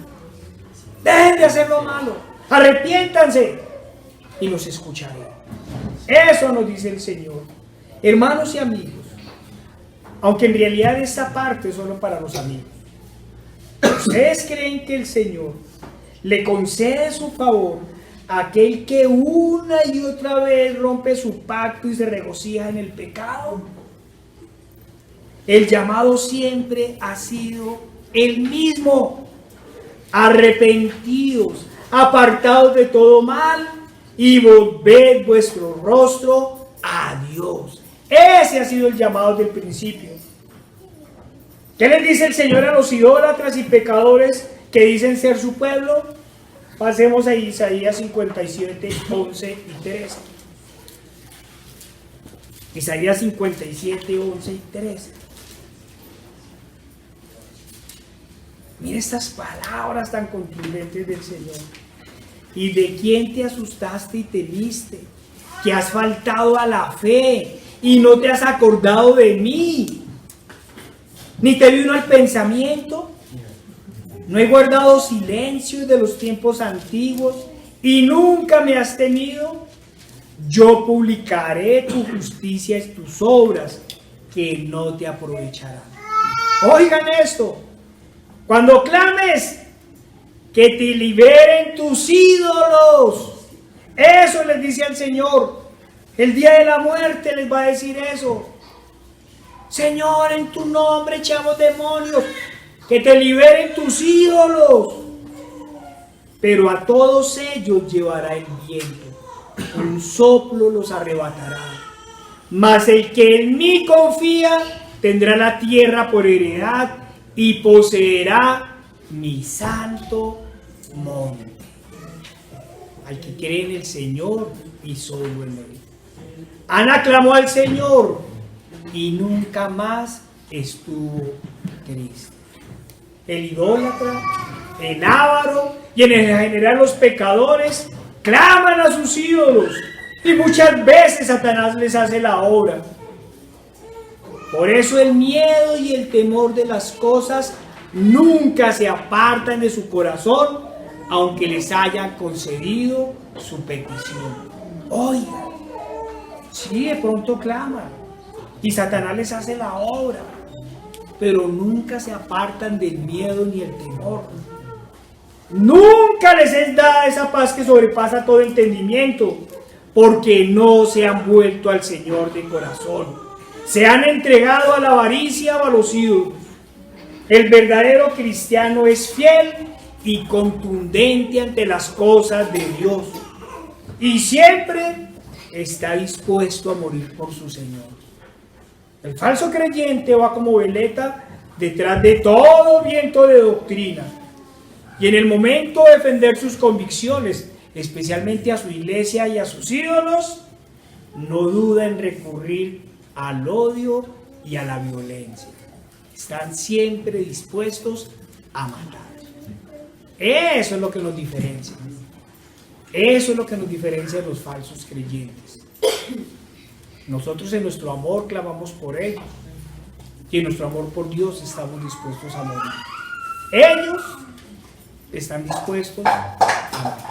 Dejen de hacer lo malo. Arrepiéntanse y los escucharé. Eso nos dice el Señor. Hermanos y amigos, aunque en realidad esta parte es solo para los amigos, ¿ustedes creen que el Señor le concede su favor aquel que una y otra vez rompe su pacto y se regocija en el pecado. El llamado siempre ha sido el mismo: arrepentidos, apartados de todo mal y volved vuestro rostro a Dios. Ese ha sido el llamado del principio. ¿Qué les dice el Señor a los idólatras y pecadores que dicen ser su pueblo? Pasemos a Isaías 57, 11 y 13. Isaías 57, 11 y 13. Mira estas palabras tan contundentes del Señor. ¿Y de quién te asustaste y temiste? Que has faltado a la fe y no te has acordado de mí, ni te vino al pensamiento. No he guardado silencio de los tiempos antiguos y nunca me has temido. Yo publicaré tu justicia y tus obras que no te aprovecharán. Oigan esto: cuando clames, que te liberen tus ídolos. Eso les dice al Señor. El día de la muerte les va a decir eso. Señor, en tu nombre echamos demonios. Que te liberen tus ídolos. Pero a todos ellos llevará el viento. Un soplo los arrebatará. Mas el que en mí confía tendrá la tierra por heredad y poseerá mi santo monte. Al que cree en el Señor y solo en él. Ana clamó al Señor y nunca más estuvo triste. El idólatra, el avaro y en general los pecadores claman a sus ídolos y muchas veces Satanás les hace la obra. Por eso el miedo y el temor de las cosas nunca se apartan de su corazón, aunque les haya concedido su petición. Oiga, sí, de pronto claman y Satanás les hace la obra, pero nunca se apartan del miedo ni el temor. Nunca les es dada esa paz que sobrepasa todo entendimiento, porque no se han vuelto al Señor de corazón. Se han entregado a la avaricia o a los ídolos. El verdadero cristiano es fiel y contundente ante las cosas de Dios, y siempre está dispuesto a morir por su Señor. El falso creyente va como veleta detrás de todo viento de doctrina, y en el momento de defender sus convicciones, especialmente a su iglesia y a sus ídolos, no duda en recurrir al odio y a la violencia. Están siempre dispuestos a matar. Eso es lo que nos diferencia. Eso es lo que nos diferencia de los falsos creyentes. Nosotros en nuestro amor clamamos por ellos, y en nuestro amor por Dios estamos dispuestos a morir. Ellos están dispuestos a morir.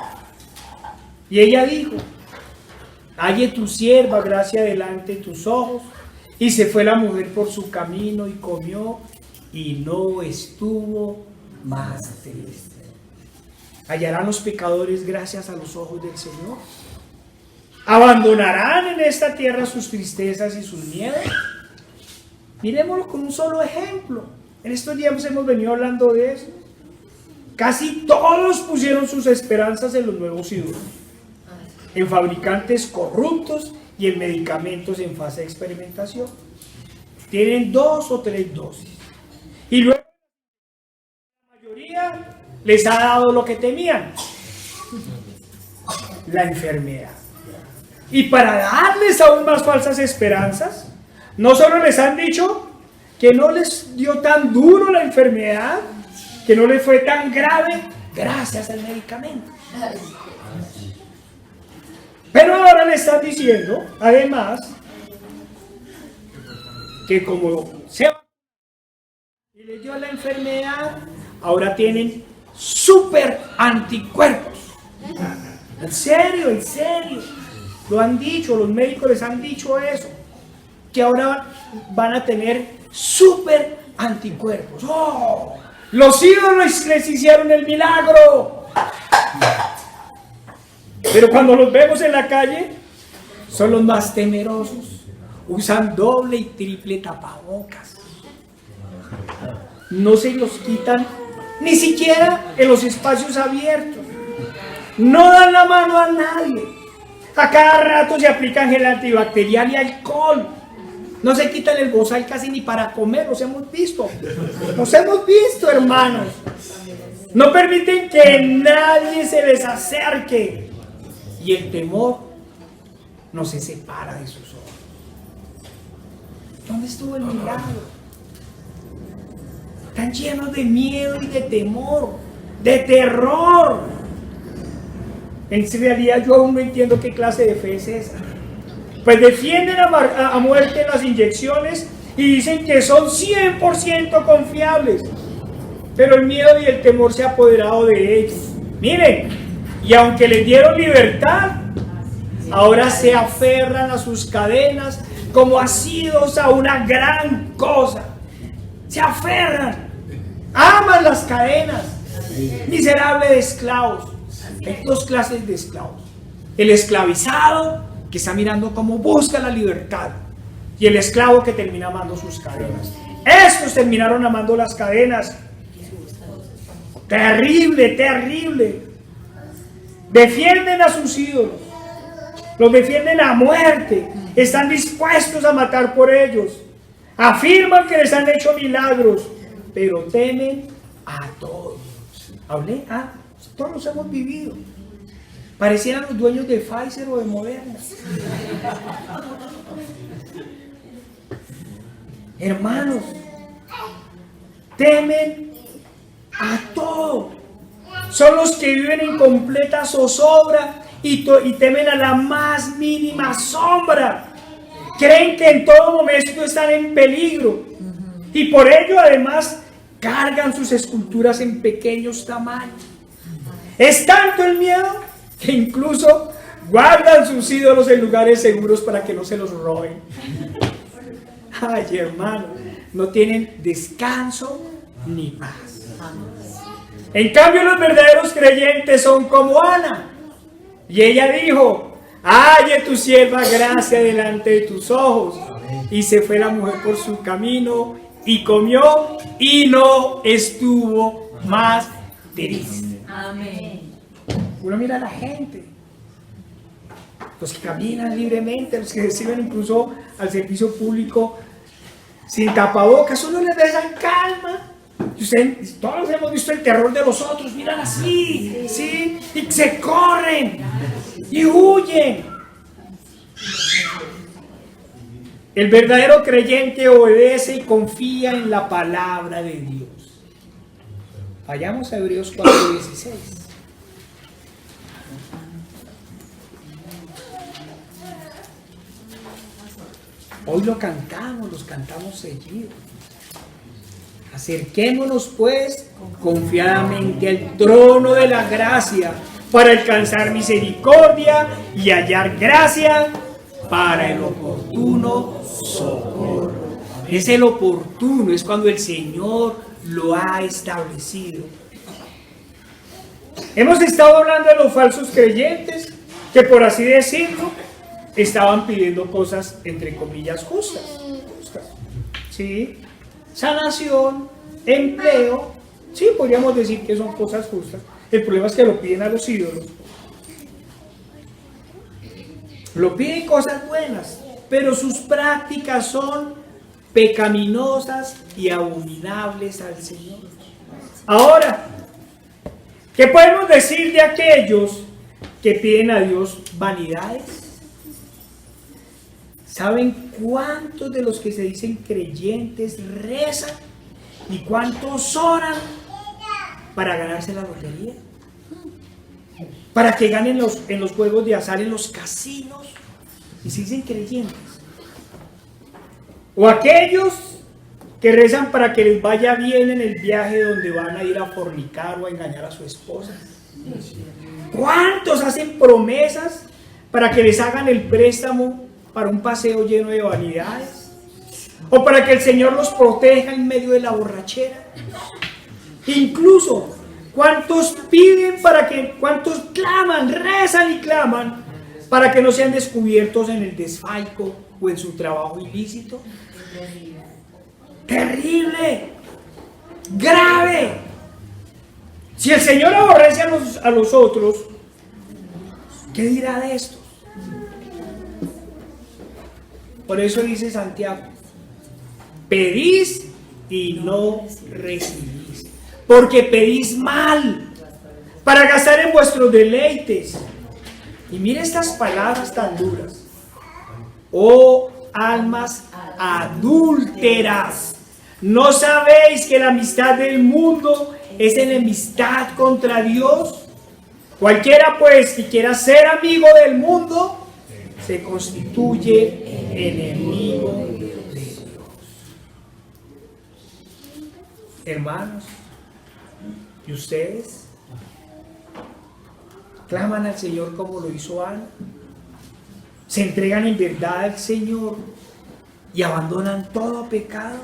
Y ella dijo: halle tu sierva gracia delante de tus ojos. Y se fue la mujer por su camino y comió, y no estuvo más triste. ¿Hallarán los pecadores gracias a los ojos del Señor? ¿Abandonarán en esta tierra sus tristezas y sus miedos? Miremoslo con un solo ejemplo. En estos días hemos venido hablando de eso. Casi todos pusieron sus esperanzas en los nuevos ídolos, en fabricantes corruptos y en medicamentos en fase de experimentación. Tienen 2 o 3 dosis. Y luego la mayoría les ha dado lo que temían: la enfermedad. Y para darles aún más falsas esperanzas, no solo les han dicho que no les dio tan duro la enfermedad, que no les fue tan grave gracias al medicamento, pero ahora le están diciendo, además, que como se y les dio la enfermedad, ahora tienen super anticuerpos. En serio, lo han dicho, los médicos les han dicho eso, que ahora van a tener super anticuerpos. ¡Oh! Los ídolos les hicieron el milagro. Pero cuando los vemos en la calle, son los más temerosos. Usan doble y triple tapabocas. No se los quitan ni siquiera en los espacios abiertos. No dan la mano a nadie. A cada rato se aplican gel antibacterial y alcohol. No se quitan el bozal casi ni para comer. Los hemos visto, hermanos. No permiten que nadie se les acerque. Y el temor no se separa de sus ojos. ¿Dónde estuvo el milagro? Están llenos de miedo y de temor, de terror. En realidad yo aún no entiendo qué clase de fe es esa. Pues defienden a muerte las inyecciones y dicen que son 100% confiables. Pero el miedo y el temor se ha apoderado de ellos. Miren, y aunque les dieron libertad, ahora se aferran a sus cadenas como asidos a una gran cosa. Se aferran, aman las cadenas. Miserable de esclavos. Hay dos clases de esclavos: el esclavizado, que está mirando cómo busca la libertad, y el esclavo que termina amando sus cadenas. Estos terminaron amando las cadenas. Terrible, terrible. Defienden a sus ídolos, los defienden a muerte, están dispuestos a matar por ellos, afirman que les han hecho milagros, pero temen a todos. Todos los hemos vivido. Parecieran los dueños de Pfizer o de Moderna. Hermanos, temen a todo. Son los que viven en completa zozobra y temen a la más mínima sombra. Creen que en todo momento están en peligro. Y por ello además cargan sus esculturas en pequeños tamaños. Es tanto el miedo que incluso guardan sus ídolos en lugares seguros para que no se los roben. Ay, hermano, no tienen descanso ni paz. En cambio, los verdaderos creyentes son como Ana. Y ella dijo: halle tu sierva gracia delante de tus ojos. Y se fue la mujer por su camino y comió y no estuvo más triste. Amén. Uno mira a la gente, los que caminan libremente, los que reciben incluso al servicio público sin tapabocas, uno les da esa calma. Y todos hemos visto el terror de los otros, miran así, ¿sí? Y se corren y huyen. El verdadero creyente obedece y confía en la palabra de Dios. Vayamos a Hebreos 4:16. Hoy los cantamos seguido. Acerquémonos pues confiadamente al trono de la gracia para alcanzar misericordia y hallar gracia para el oportuno socorro. Es el oportuno, es cuando el Señor lo ha establecido. Hemos estado hablando de los falsos creyentes que, por así decirlo, estaban pidiendo cosas entre comillas justas. ¿Sí? Sanación, empleo, sí, podríamos decir que son cosas justas. El problema es que lo piden a los ídolos. Lo piden cosas buenas, pero sus prácticas son pecaminosas y abominables al Señor. Ahora, ¿qué podemos decir de aquellos que piden a Dios vanidades? ¿Saben cuántos de los que se dicen creyentes rezan y cuántos oran para ganarse la lotería? Para que ganen en los juegos de azar, en los casinos, y se dicen creyentes. O aquellos que rezan para que les vaya bien en el viaje donde van a ir a fornicar o a engañar a su esposa. ¿Cuántos hacen promesas para que les hagan el préstamo para un paseo lleno de vanidades? ¿O para que el Señor los proteja en medio de la borrachera? Incluso ¿Cuántos piden cuántos claman, rezan y claman para que no sean descubiertos en el desfalco o en su trabajo ilícito? Terrible, grave. Si el Señor aborrece a los otros, ¿qué dirá de estos? Por eso dice Santiago: pedís y no recibís, porque pedís mal, para gastar en vuestros deleites. Y mire estas palabras tan duras: oh almas adúlteras, ¿no sabéis que la amistad del mundo es enemistad contra Dios? Cualquiera pues que quiera ser amigo del mundo se constituye enemigo de Dios. Hermanos, ¿y ustedes claman al Señor como lo hizo Ana? ¿Se entregan en verdad al Señor y abandonan todo pecado?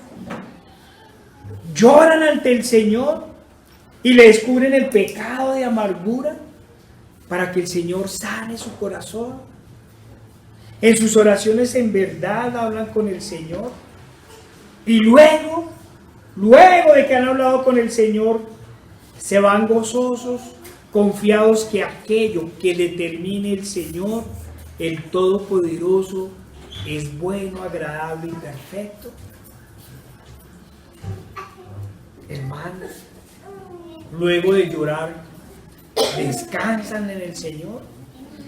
¿Lloran ante el Señor y le descubren el pecado de amargura para que el Señor sane su corazón? En sus oraciones en verdad hablan con el Señor, y luego de que han hablado con el Señor, se van gozosos, confiados que aquello que determine el Señor, el Todopoderoso, es bueno, agradable y perfecto. Hermanos, luego de llorar, descansan en el Señor,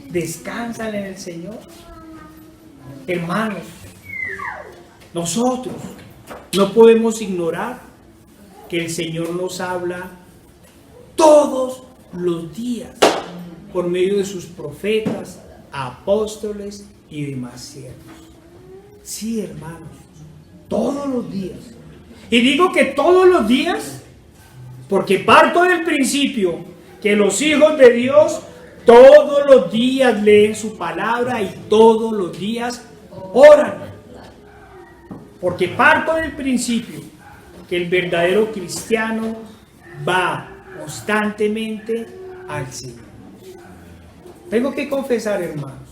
descansan en el Señor. Hermanos, nosotros no podemos ignorar que el Señor nos habla todos los días por medio de sus profetas, apóstoles y demás siervos. Sí, hermanos, todos los días. Y digo que todos los días porque parto del principio que los hijos de Dios todos los días leen su palabra y todos los días oran. Porque parto del principio que el verdadero cristiano va constantemente al Señor. Tengo que confesar, hermanos,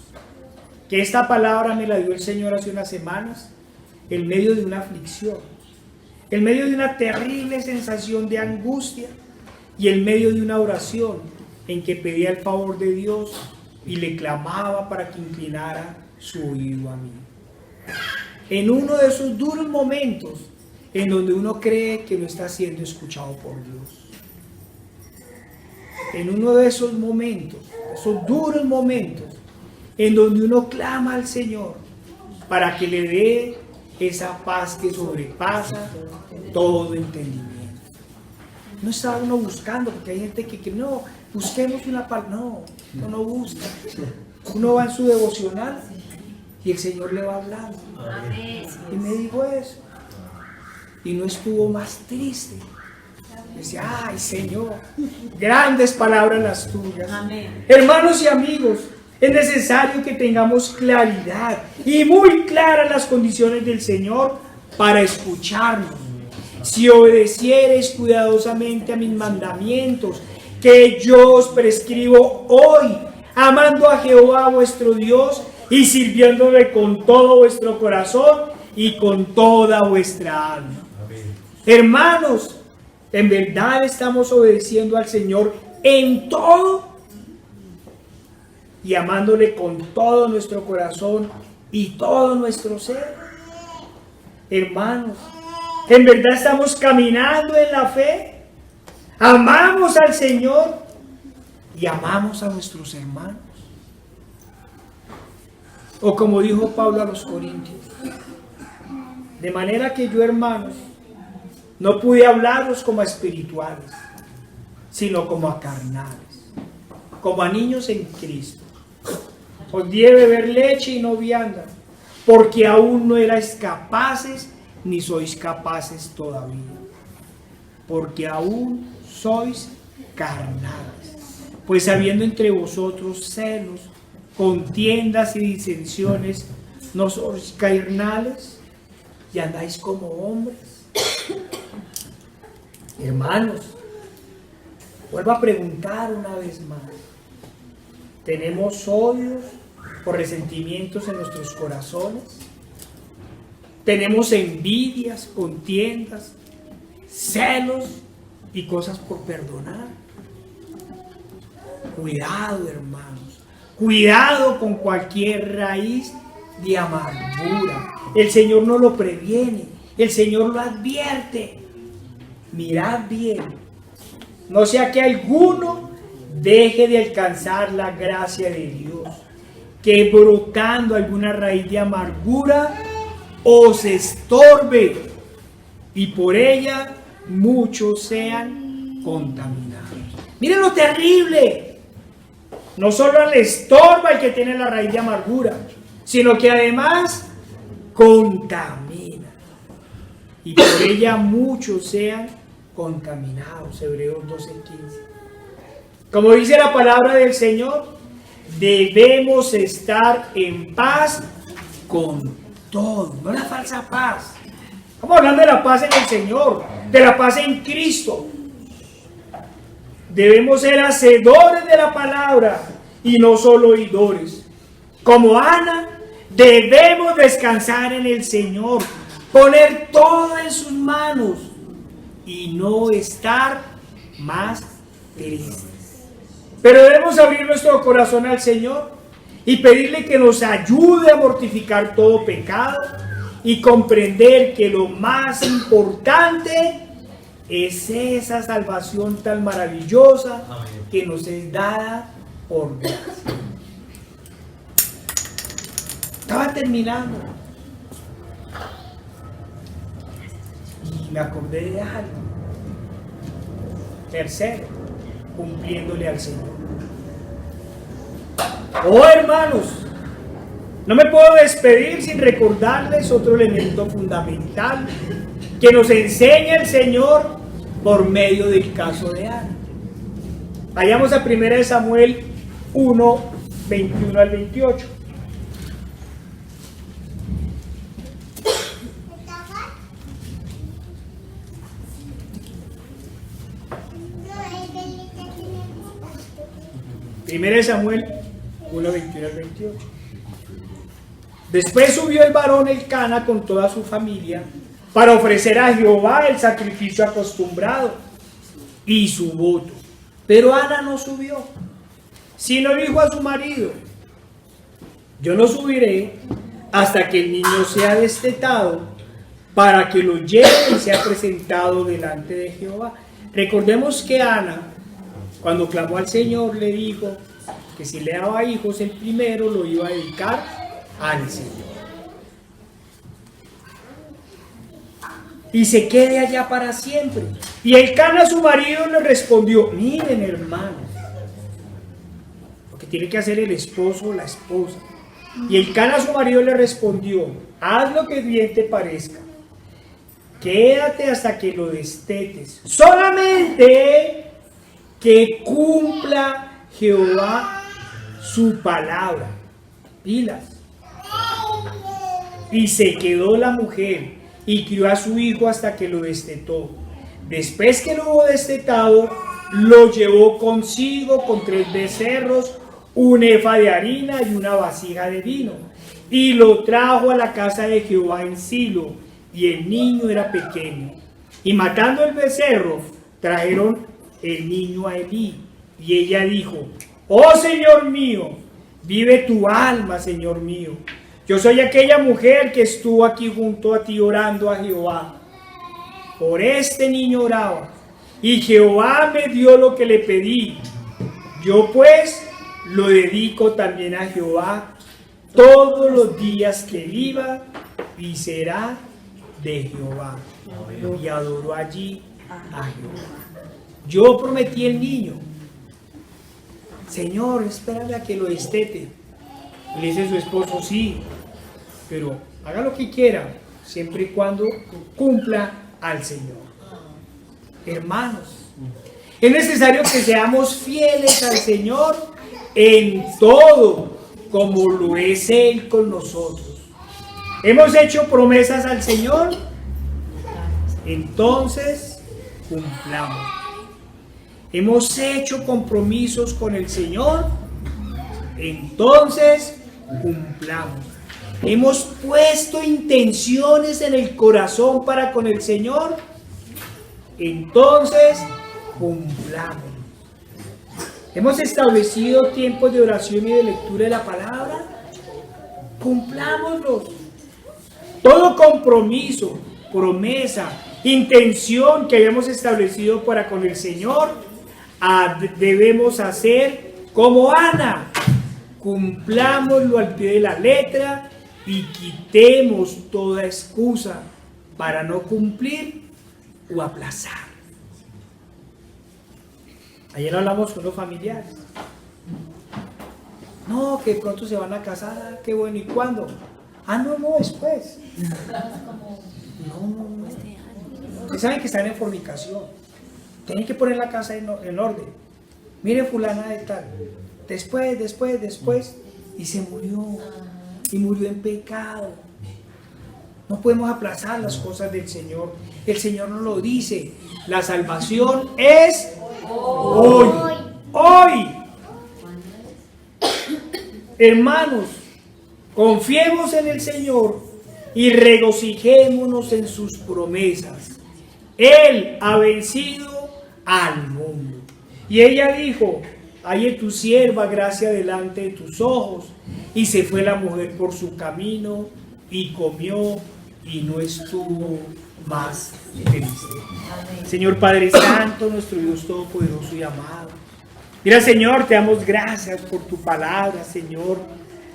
que esta palabra me la dio el Señor hace unas semanas en medio de una aflicción, en medio de una terrible sensación de angustia y en medio de una oración en que pedía el favor de Dios y le clamaba para que inclinara su oído a mí. En uno de esos duros momentos en donde uno cree que no está siendo escuchado por Dios. En uno de esos momentos, esos duros momentos, en donde uno clama al Señor para que le dé esa paz que sobrepasa todo entendimiento. No está uno buscando, porque hay gente que no, busquemos una paz. No, uno no busca. Uno va en su devocional y el Señor le va hablando. Y me dijo eso. Y no estuvo más triste. Decía, ay Señor, grandes palabras las tuyas. Amén. Hermanos y amigos, es necesario que tengamos claridad y muy claras las condiciones del Señor para escucharnos. Si obedeciereis cuidadosamente a mis mandamientos, que yo os prescribo hoy, amando a Jehová vuestro Dios y sirviéndole con todo vuestro corazón y con toda vuestra alma. Amén. Hermanos, ¿en verdad estamos obedeciendo al Señor en todo? Y amándole con todo nuestro corazón y todo nuestro ser. Hermanos, ¿en verdad estamos caminando en la fe? ¿Amamos al Señor y amamos a nuestros hermanos? O como dijo Pablo a los Corintios, de manera que yo, hermanos, no pude hablaros como a espirituales, sino como a carnales, como a niños en Cristo. Os di de beber leche y no vianda, porque aún no erais capaces, ni sois capaces todavía, porque aún sois carnales. Pues habiendo entre vosotros celos, contiendas y disensiones, ¿no sois carnales y andáis como hombres? Hermanos, Vuelvo a preguntar una vez más. ¿Tenemos odios o resentimientos en nuestros corazones? ¿Tenemos envidias, contiendas, celos y cosas por perdonar? Cuidado, hermanos. Cuidado con cualquier raíz de amargura. El Señor no lo previene. El Señor lo advierte. Mirad bien. No sea que alguno deje de alcanzar la gracia de Dios, que brotando alguna raíz de amargura os estorbe y por ella muchos sean contaminados. Miren lo terrible. No solo le estorba el que tiene la raíz de amargura, sino que además contamina. Y por ella muchos sean contaminados. Hebreos 12:15. Como dice la palabra del Señor, debemos estar en paz con todo, no la falsa paz. Estamos hablando de la paz en el Señor, de la paz en Cristo. Debemos ser hacedores de la palabra y no solo oidores. Como Ana, debemos descansar en el Señor, poner todo en sus manos y no estar más tristes. Pero debemos abrir nuestro corazón al Señor y pedirle que nos ayude a mortificar todo pecado y comprender que lo más importante es esa salvación tan maravillosa que nos es dada por gracia. Estaba terminando y me acordé de algo. Tercero, cumpliéndole al Señor. Oh, hermanos, no me puedo despedir sin recordarles otro elemento fundamental que nos enseña el Señor por medio del caso de Ana. Vayamos a 1 Samuel 1, 21 al 28. Primera de Samuel 1, 21 al 28. Después subió el varón Elcana con toda su familia para ofrecer a Jehová el sacrificio acostumbrado y su voto. Pero Ana no subió, sino dijo a su marido: yo no subiré hasta que el niño sea destetado, para que lo lleve y sea presentado delante de Jehová. Recordemos que Ana, cuando clamó al Señor, le dijo que si le daba hijos, el primero lo iba a dedicar al Señor. Y se quede allá para siempre. Y Elcana, su marido, le respondió: miren, hermanos, lo que tiene que hacer el esposo o la esposa. Y Elcana, su marido, le respondió: haz lo que bien te parezca. Quédate hasta que lo destetes. Solamente que cumpla Jehová su palabra. Pilas. Y se quedó la mujer y crió a su hijo hasta que lo destetó. Después que lo hubo destetado, lo llevó consigo con 3 becerros, un efa de harina y una vasija de vino, y lo trajo a la casa de Jehová en Silo, y el niño era pequeño. Y matando el becerro, trajeron el niño a Elí, y ella dijo: oh Señor mío, vive tu alma, Señor mío. Yo soy aquella mujer que estuvo aquí junto a ti orando a Jehová. Por este niño oraba, y Jehová me dio lo que le pedí. Yo pues lo dedico también a Jehová todos los días que viva, y será de Jehová. Y adoró allí a Jehová. Yo prometí el niño. Señor, espérame a que lo destete. Y le dice su esposo: sí, pero haga lo que quiera, siempre y cuando cumpla al Señor. Hermanos, es necesario que seamos fieles al Señor en todo, como lo es Él con nosotros. Hemos hecho promesas al Señor, entonces cumplamos. hemos hecho compromisos con el Señor, entonces cumplamos. Hemos puesto intenciones en el corazón para con el Señor, entonces cumplamos. Hemos establecido tiempos de oración y de lectura de la palabra, cumplámoslos. Todo compromiso, promesa, intención que hayamos establecido para con el Señor, debemos hacer como Ana. Cumplámoslo al pie de la letra y quitemos toda excusa para no cumplir o aplazar. Ayer hablamos con los familiares. No, que pronto se van a casar, qué bueno, ¿y cuándo? No, después. No. Ustedes saben que están en fornicación. Tienen que poner la casa en orden. Mire fulana de tal. Después. Y se murió. Y murió en pecado. No podemos aplazar las cosas del Señor. El Señor nos lo dice. La salvación es hoy. Hermanos, confiemos en el Señor y regocijémonos en sus promesas. Él ha vencido al mundo. Y ella dijo: halle tu sierva gracia delante de tus ojos. Y se fue la mujer por su camino y comió y no estuvo más triste. Señor Padre Santo, nuestro Dios Todopoderoso y amado, mira, Señor, te damos gracias por tu palabra, Señor.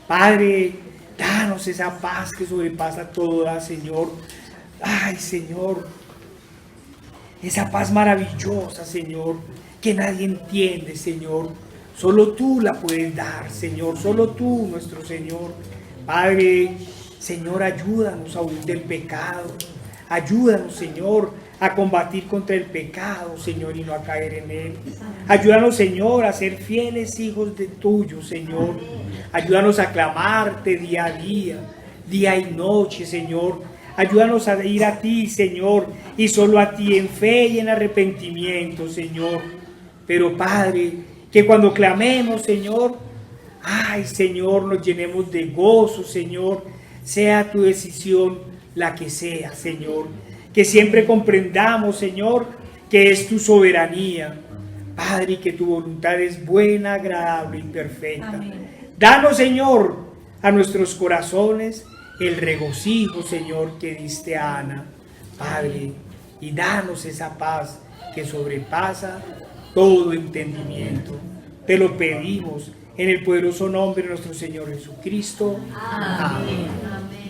Padre, danos esa paz que sobrepasa toda, Señor. Ay, Señor, esa paz maravillosa, Señor, que nadie entiende, Señor. Solo tú la puedes dar, Señor. Solo tú, nuestro Señor. Padre, Señor, ayúdanos a huir del pecado. Ayúdanos, Señor, a combatir contra el pecado, Señor, y no a caer en él. Ayúdanos, Señor, a ser fieles hijos de tuyo, Señor. Ayúdanos a clamarte día a día y noche, Señor. Ayúdanos a ir a ti, Señor, y solo a ti en fe y en arrepentimiento, Señor. Pero, Padre, que cuando clamemos, Señor, ay, Señor, nos llenemos de gozo, Señor. Sea tu decisión la que sea, Señor. Que siempre comprendamos, Señor, que es tu soberanía, Padre, y que tu voluntad es buena, agradable y perfecta. Amén. Danos, Señor, a nuestros corazones el regocijo, Señor, que diste a Ana, Padre, y danos esa paz que sobrepasa todo entendimiento. Te lo pedimos en el poderoso nombre de nuestro Señor Jesucristo. Amén. Amén.